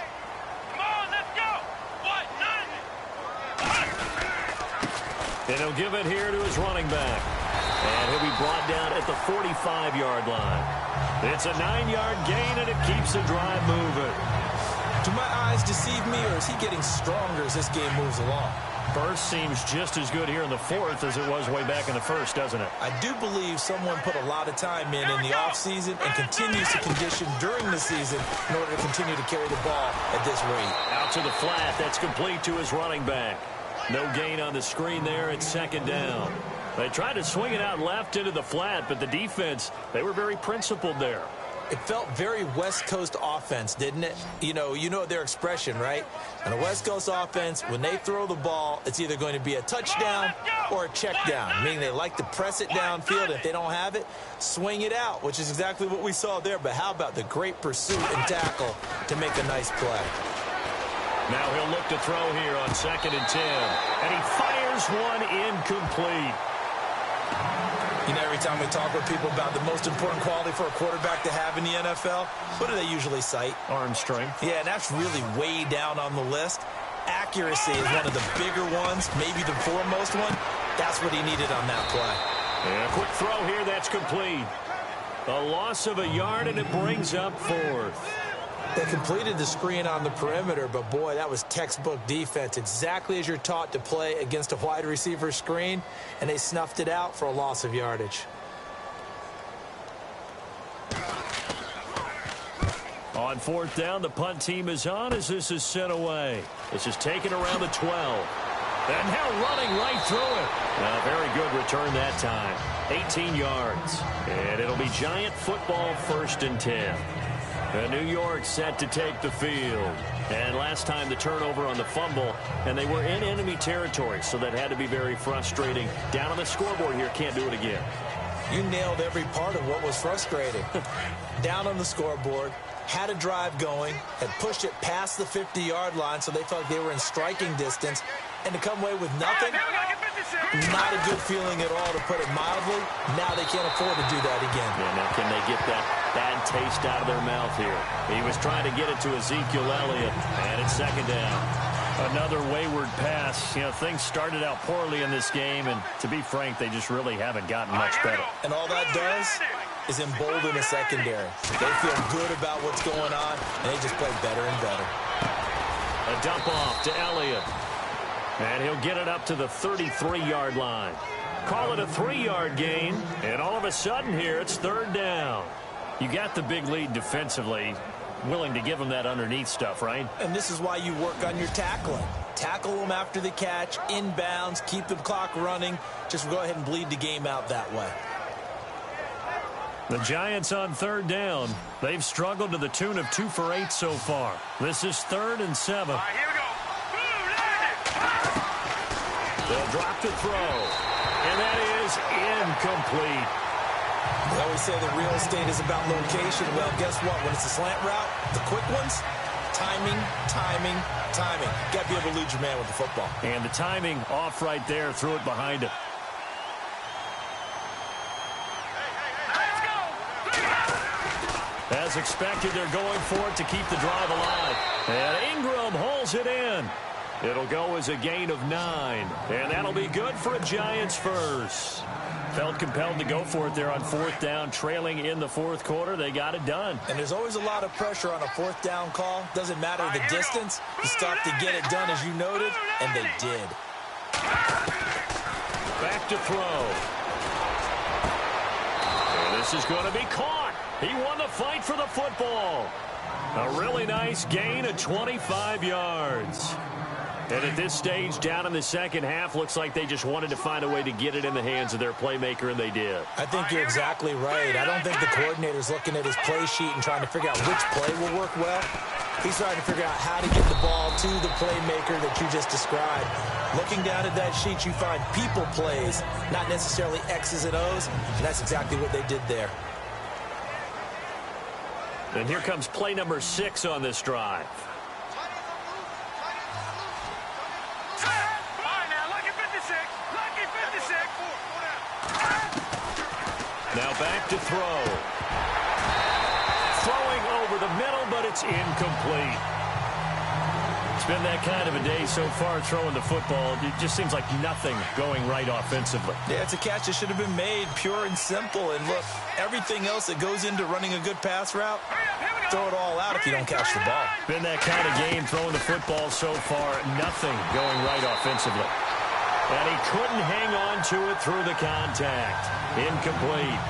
let's go. 1-90. And he'll give it here to his running back. And he'll be brought down at the 45-yard line. It's a 9-yard gain, and it keeps the drive moving. To my eyes, lines deceive me, or is he getting stronger as this game moves along? Burst seems just as good here in the fourth as it was way back in the first, doesn't it? I do believe someone put a lot of time in the offseason and continues to condition during the season in order to continue to carry the ball at this rate. Out to the flat. That's complete to his running back. No gain on the screen there. It's second down. They tried to swing it out left into the flat, but the defense, they were very principled there. It felt very West Coast offense, didn't it? You know their expression, right? On a West Coast offense, when they throw the ball, it's either going to be a touchdown or a check down, meaning they like to press it downfield. If they don't have it, swing it out, which is exactly what we saw there. But how about the great pursuit and tackle to make a nice play? Now he'll look to throw here on 2nd and 10. And he fires one incomplete. You know, every time we talk with people about the most important quality for a quarterback to have in the NFL, what do they usually cite? Arm strength. Yeah, and that's really way down on the list. Accuracy is one of the bigger ones, maybe the foremost one. That's what he needed on that play. And a quick throw here, that's complete. A loss of a yard, and it brings up 4th. They completed the screen on the perimeter, but boy, that was textbook defense. Exactly as you're taught to play against a wide receiver screen, and they snuffed it out for a loss of yardage. On 4th down, the punt team is on as this is sent away. This is taken around the 12. And now running right through it. Very good return that time. 18 yards. And it'll be Giant football 1st and 10. New York set to take the field. And last time the turnover on the fumble, and they were in enemy territory, so that had to be very frustrating. Down on the scoreboard here, can't do it again. You nailed every part of what was frustrating. Down on the scoreboard, had a drive going, had pushed it past the 50-yard line, so they felt like they were in striking distance, and to come away with nothing, not a good feeling at all, to put it mildly. Now they can't afford to do that again. Yeah, now can they get that bad taste out of their mouth here? He was trying to get it to Ezekiel Elliott, and it's 2nd down. Another wayward pass. Things started out poorly in this game, and to be frank, they just really haven't gotten much better. And all that does is embolden the secondary. They feel good about what's going on, and they just play better and better. A dump off to Elliott. And he'll get it up to the 33-yard line. Call it a 3-yard gain, and all of a sudden here, it's 3rd down. You got the big lead defensively, willing to give them that underneath stuff, right? And this is why you work on your tackling. Tackle them after the catch, inbounds, keep the clock running. Just go ahead and bleed the game out that way. The Giants on 3rd down. They've struggled to the tune of 2 for 8 so far. This is 3rd and 7. All right, here we go. They'll drop to throw. And that is incomplete. They always say that real estate is about location. Well, guess what? When it's a slant route, the quick ones, timing, timing, timing. Got to be able to lead your man with the football. And the timing off right there. Threw it behind him. As expected, they're going for it to keep the drive alive. And Ingram holds it in. It'll go as a gain of 9. And that'll be good for a Giants first. Felt compelled to go for it there on 4th down, trailing in the 4th quarter. They got it done. And there's always a lot of pressure on a 4th down call. Doesn't matter the distance. You stop to get it done, as you noted, and they did. Back to throw. And this is going to be caught. He won the fight for the football. A really nice gain of 25 yards. And at this stage, down in the second half, looks like they just wanted to find a way to get it in the hands of their playmaker, and they did. I think you're exactly right. I don't think the coordinator's looking at his play sheet and trying to figure out which play will work well. He's trying to figure out how to get the ball to the playmaker that you just described. Looking down at that sheet, you find people plays, not necessarily X's and O's, and that's exactly what they did there. And here comes play number 6 on this drive. Now back to throw. Throwing over the middle, but it's incomplete. It's been that kind of a day so far throwing the football. It just seems like nothing going right offensively. Yeah, it's a catch that should have been made, pure and simple. And look, everything else that goes into running a good pass route, throw it all out if you don't catch the ball. Been that kind of game throwing the football so far. Nothing going right offensively. And he couldn't hang on to it through the contact. Incomplete.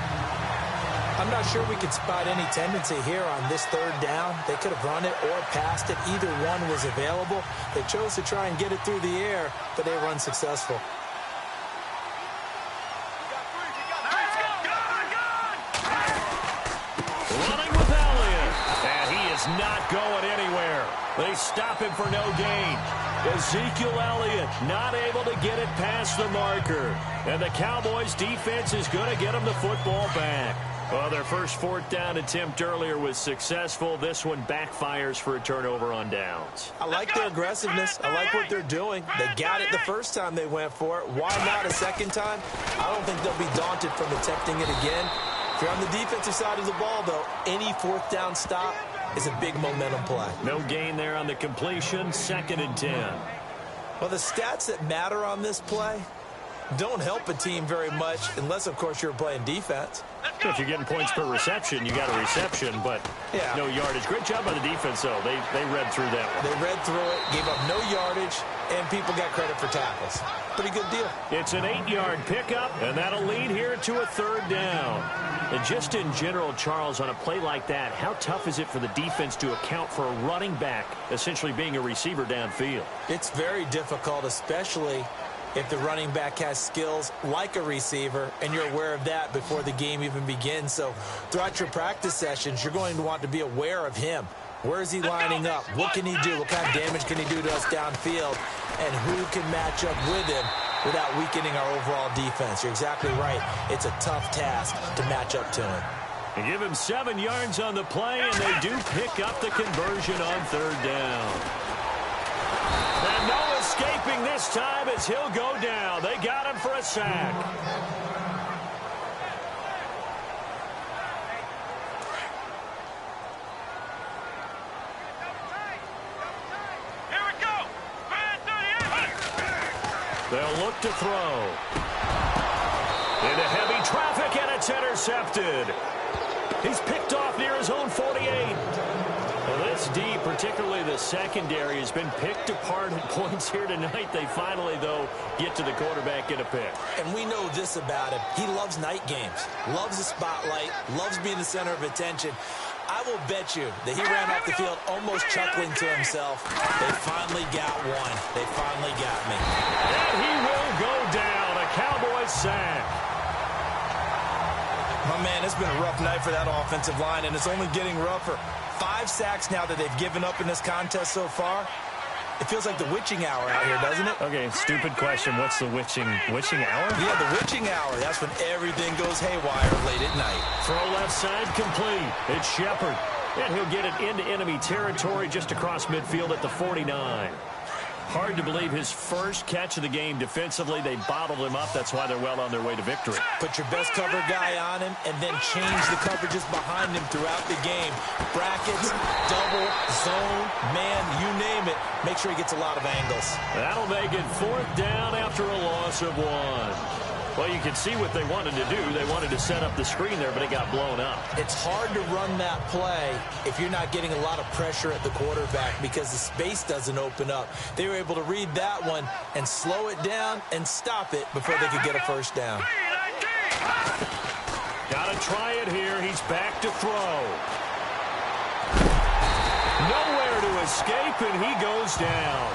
I'm not sure we could spot any tendency here on this third down. They could have run it or passed it. Either one was available. They chose to try and get it through the air, but they were unsuccessful. Running with Elliott. And he is not going anywhere. They stop him for no gain. Ezekiel Elliott not able to get it past the marker. And the Cowboys defense is going to get him the football back. Well, their first fourth down attempt earlier was successful. This one backfires for a turnover on downs. I like their aggressiveness. I like what they're doing. They got it the first time they went for it. Why not a second time? I don't think they'll be daunted from attempting it again. If you're on the defensive side of the ball, though, any fourth down stop is a big momentum play. No gain there on the completion. 2nd and 10. Well, the stats that matter on this play don't help a team very much unless, of course, you're playing defense. If you're getting points per reception, you got a reception, but no yardage. Great job by the defense, though. They read through that one. They read through it, gave up no yardage, and people got credit for tackles. Pretty good deal. It's an 8-yard pickup, and that'll lead here to a 3rd down. And just in general, Charles, on a play like that, how tough is it for the defense to account for a running back essentially being a receiver downfield? It's very difficult, especially if the running back has skills like a receiver, and you're aware of that before the game even begins. So throughout your practice sessions, you're going to want to be aware of him. Where is he lining up? What can he do? What kind of damage can he do to us downfield? And who can match up with him without weakening our overall defense? You're exactly right. It's a tough task to match up to him. They give him 7 yards on the play, and they do pick up the conversion on 3rd down. And no escaping this time as he'll go down. They got him for a sack. Here we go. They'll look to throw. Into heavy traffic, and it's intercepted. He's picked off near his own 48. Well, this D, particularly the secondary, has been picked apart at points here tonight. They finally, though, get to the quarterback and a pick. And we know this about him. He loves night games, loves the spotlight, loves being the center of attention. I will bet you that he ran off the field almost chuckling to himself. They finally got one. They finally got me. And he will go down. A Cowboys sack. Oh, man, it's been a rough night for that offensive line, and it's only getting rougher. 5 sacks now that they've given up in this contest so far. It feels like the witching hour out here, doesn't it? Okay, stupid question. What's the witching hour? Yeah, the witching hour. That's when everything goes haywire late at night. Throw left side complete. It's Shepard. And he'll get it into enemy territory just across midfield at the 49. Hard to believe his first catch of the game defensively. They bottled him up. That's why they're well on their way to victory. Put your best cover guy on him and then change the coverages behind him throughout the game. Brackets, double, zone, man, you name it. Make sure he gets a lot of angles. That'll make it 4th down after a loss of 1. Well, you can see what they wanted to do. They wanted to set up the screen there, but it got blown up. It's hard to run that play if you're not getting a lot of pressure at the quarterback because the space doesn't open up. They were able to read that one and slow it down and stop it before they could get a first down. Got to try it here. He's back to throw. Nowhere to escape, and he goes down.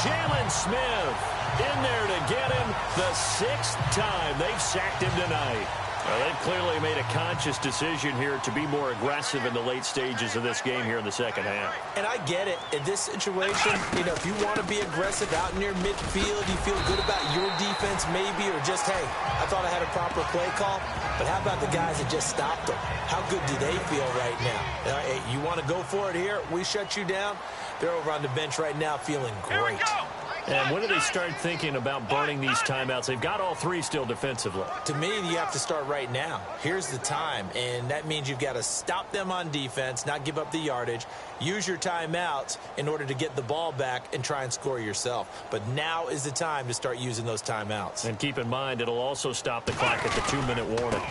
Jalen Smith in there to get him the 6th time they've sacked him tonight. Well, they've clearly made a conscious decision here to be more aggressive in the late stages of this game here in the second half. And I get it. In this situation, if you want to be aggressive out in your midfield, you feel good about your defense maybe, or just, hey, I thought I had a proper play call. But how about the guys that just stopped them? How good do they feel right now? Hey, you want to go for it here? We shut you down. They're over on the bench right now feeling great. Here we go. And when do they start thinking about burning these timeouts? They've got all three still defensively. To me, you have to start right now. Here's the time, and that means you've got to stop them on defense, not give up the yardage, use your timeouts in order to get the ball back and try and score yourself. But now is the time to start using those timeouts. And keep in mind, it'll also stop the clock at the 2-minute warning.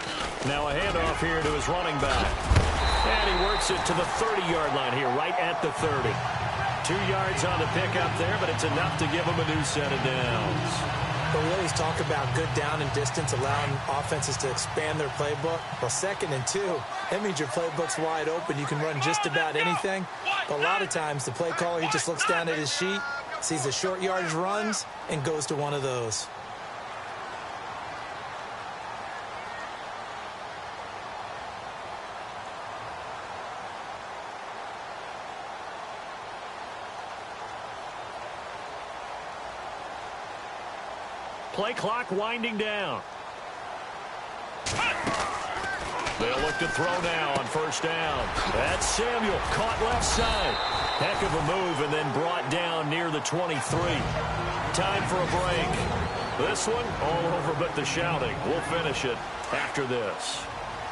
Now a handoff here to his running back. And he works it to the 30-yard line here, right at the 30. 2 yards on the pickup there, but it's enough to give him a new set of downs. But we always talk about good down and distance, allowing offenses to expand their playbook. Well, 2nd and 2, that means your playbook's wide open. You can run just about anything. But a lot of times, the play caller, he just looks down at his sheet, sees the short yardage runs, and goes to one of those. Play clock winding down. They'll look to throw now on 1st down. That's Samuel, caught left side. Heck of a move and then brought down near the 23. Time for a break. This one all over but the shouting. We'll finish it after this.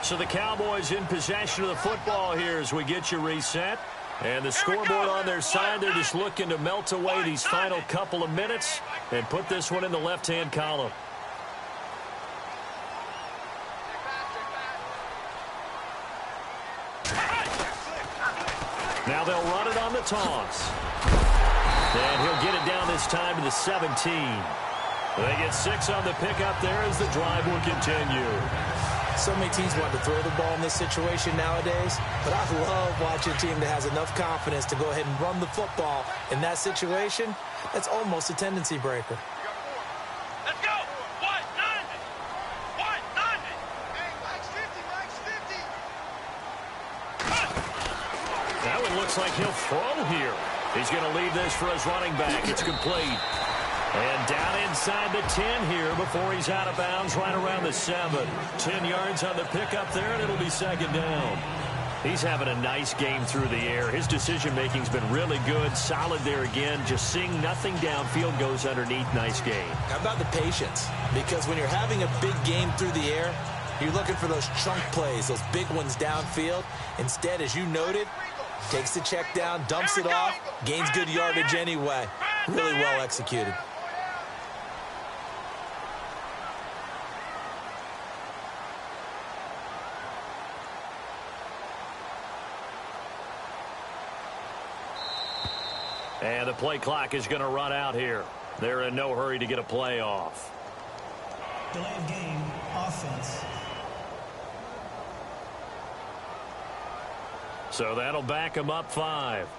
So the Cowboys in possession of the football here as we get you reset. And the scoreboard on their side, they're just looking to melt away these final couple of minutes and put this one in the left-hand column. Now they'll run it on the toss. And he'll get it down this time to the 17. They get 6 on the pickup there as the drive will continue. So many teams want to throw the ball in this situation nowadays, but I love watching a team that has enough confidence to go ahead and run the football in that situation. That's almost a tendency breaker. Let's go! 190! 190! Hey, Mike's 50, Mike's 50! That one looks like he'll throw here. He's going to leave this for his running back. It's complete. And down inside the 10 here before he's out of bounds right around the 7. 10 yards on the pickup there, and it'll be 2nd down. He's having a nice game through the air. His decision-making's been really good. Solid there again. Just seeing nothing downfield goes underneath. Nice game. How about the patience? Because when you're having a big game through the air, you're looking for those chunk plays, those big ones downfield. Instead, as you noted, takes the check down, dumps it off, gains good yardage anyway. Really well executed. And the play clock is going to run out here. They're in no hurry to get a play off. Delay of game, offense. So that'll back them up 5.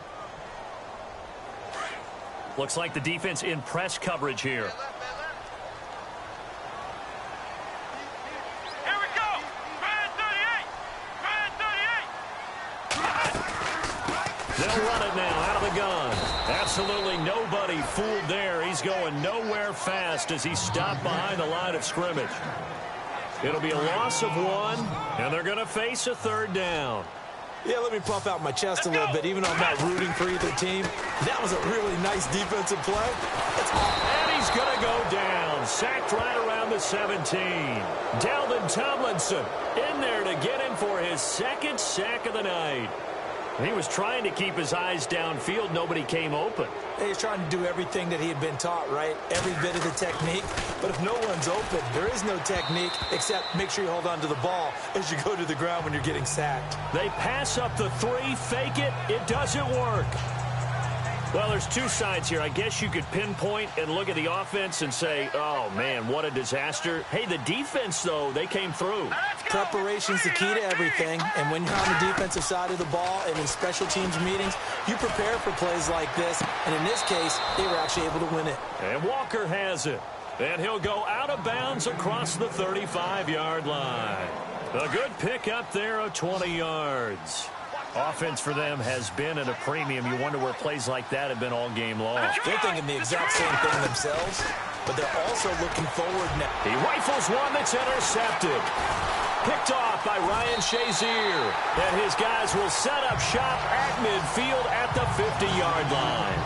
Looks like the defense in press coverage here. Here we go! Grand 38! Grand 38! They'll run it now out of the gun. Absolutely nobody fooled there. He's going nowhere fast as he's stopped behind the line of scrimmage. It'll be a loss of 1, and they're going to face a 3rd down. Yeah, let me puff out my chest a little bit, even though I'm not rooting for either team. That was a really nice defensive play. And he's going to go down. Sacked right around the 17. Dalvin Tomlinson in there to get him for his 2nd sack of the night. He was trying to keep his eyes downfield. Nobody came open. He's trying to do everything that he had been taught, right? Every bit of the technique. But if no one's open, there is no technique except make sure you hold on to the ball as you go to the ground when you're getting sacked. They pass up the 3, fake it. It doesn't work. Well, there's 2 sides here. I guess you could pinpoint and look at the offense and say, oh, man, what a disaster. Hey, the defense, though, they came through. Preparation's the key to everything, and when you're on the defensive side of the ball and in special teams meetings, you prepare for plays like this, and in this case, they were actually able to win it. And Walker has it, and he'll go out of bounds across the 35-yard line. A good pickup there of 20 yards. Offense for them has been at a premium. You wonder where plays like that have been all game long. They're thinking the exact same thing themselves, but they're also looking forward now. He rifles one that's intercepted. Picked off by Ryan Shazier. And his guys will set up shop at midfield at the 50-yard line.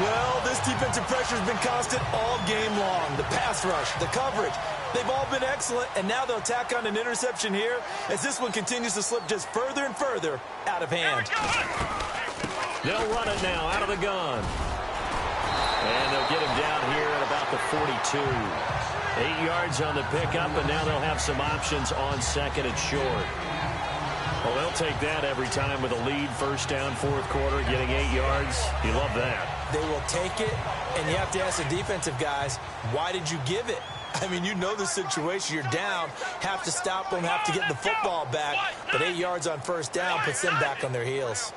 Well, this defensive pressure has been constant all game long. The pass rush, the coverage, they've all been excellent, and now they'll tack on an interception here as this one continues to slip just further and further out of hand. They'll run it now out of the gun. And they'll get him down here at about the 42. 8 yards on the pickup, and now they'll have some options on second and short. Well, they'll take that every time with a lead, first down, fourth quarter, getting 8 yards. You love that. They will take it, and you have to ask the defensive guys, why did you give it? I mean, you know the situation. You're down, have to stop them, have to get the football back. But 8 yards on first down puts them back on their heels.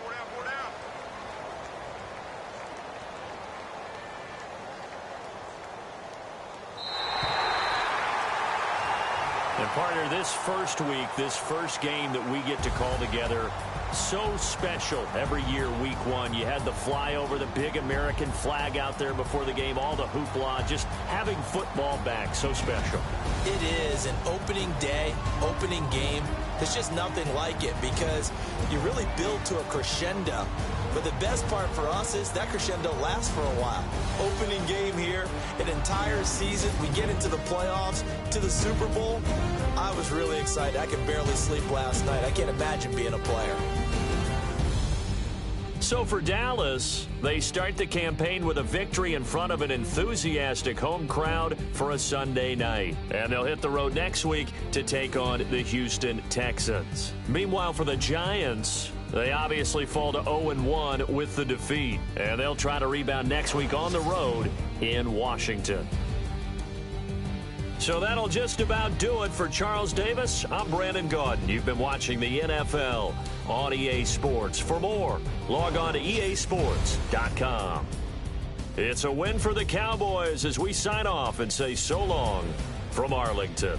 And partner, this first week, this first game that we get to call together, so special every year, week one. You had the flyover, the big American flag out there before the game, all the hoopla, just having football back, so special. It is an opening day, opening game. There's just nothing like it because you really build to a crescendo. But the best part for us is that crescendo lasts for a while. Opening game here, an entire season. We get into the playoffs, to the Super Bowl. I was really excited. I could barely sleep last night. I can't imagine being a player. So for Dallas, they start the campaign with a victory in front of an enthusiastic home crowd for a Sunday night. And they'll hit the road next week to take on the Houston Texans. Meanwhile, for the Giants, they obviously fall to 0-1 with the defeat. And they'll try to rebound next week on the road in Washington. So that'll just about do it for Charles Davis. I'm Brandon Gaudin. You've been watching the NFL on EA Sports. For more, log on to easports.com. It's a win for the Cowboys as we sign off and say so long from Arlington.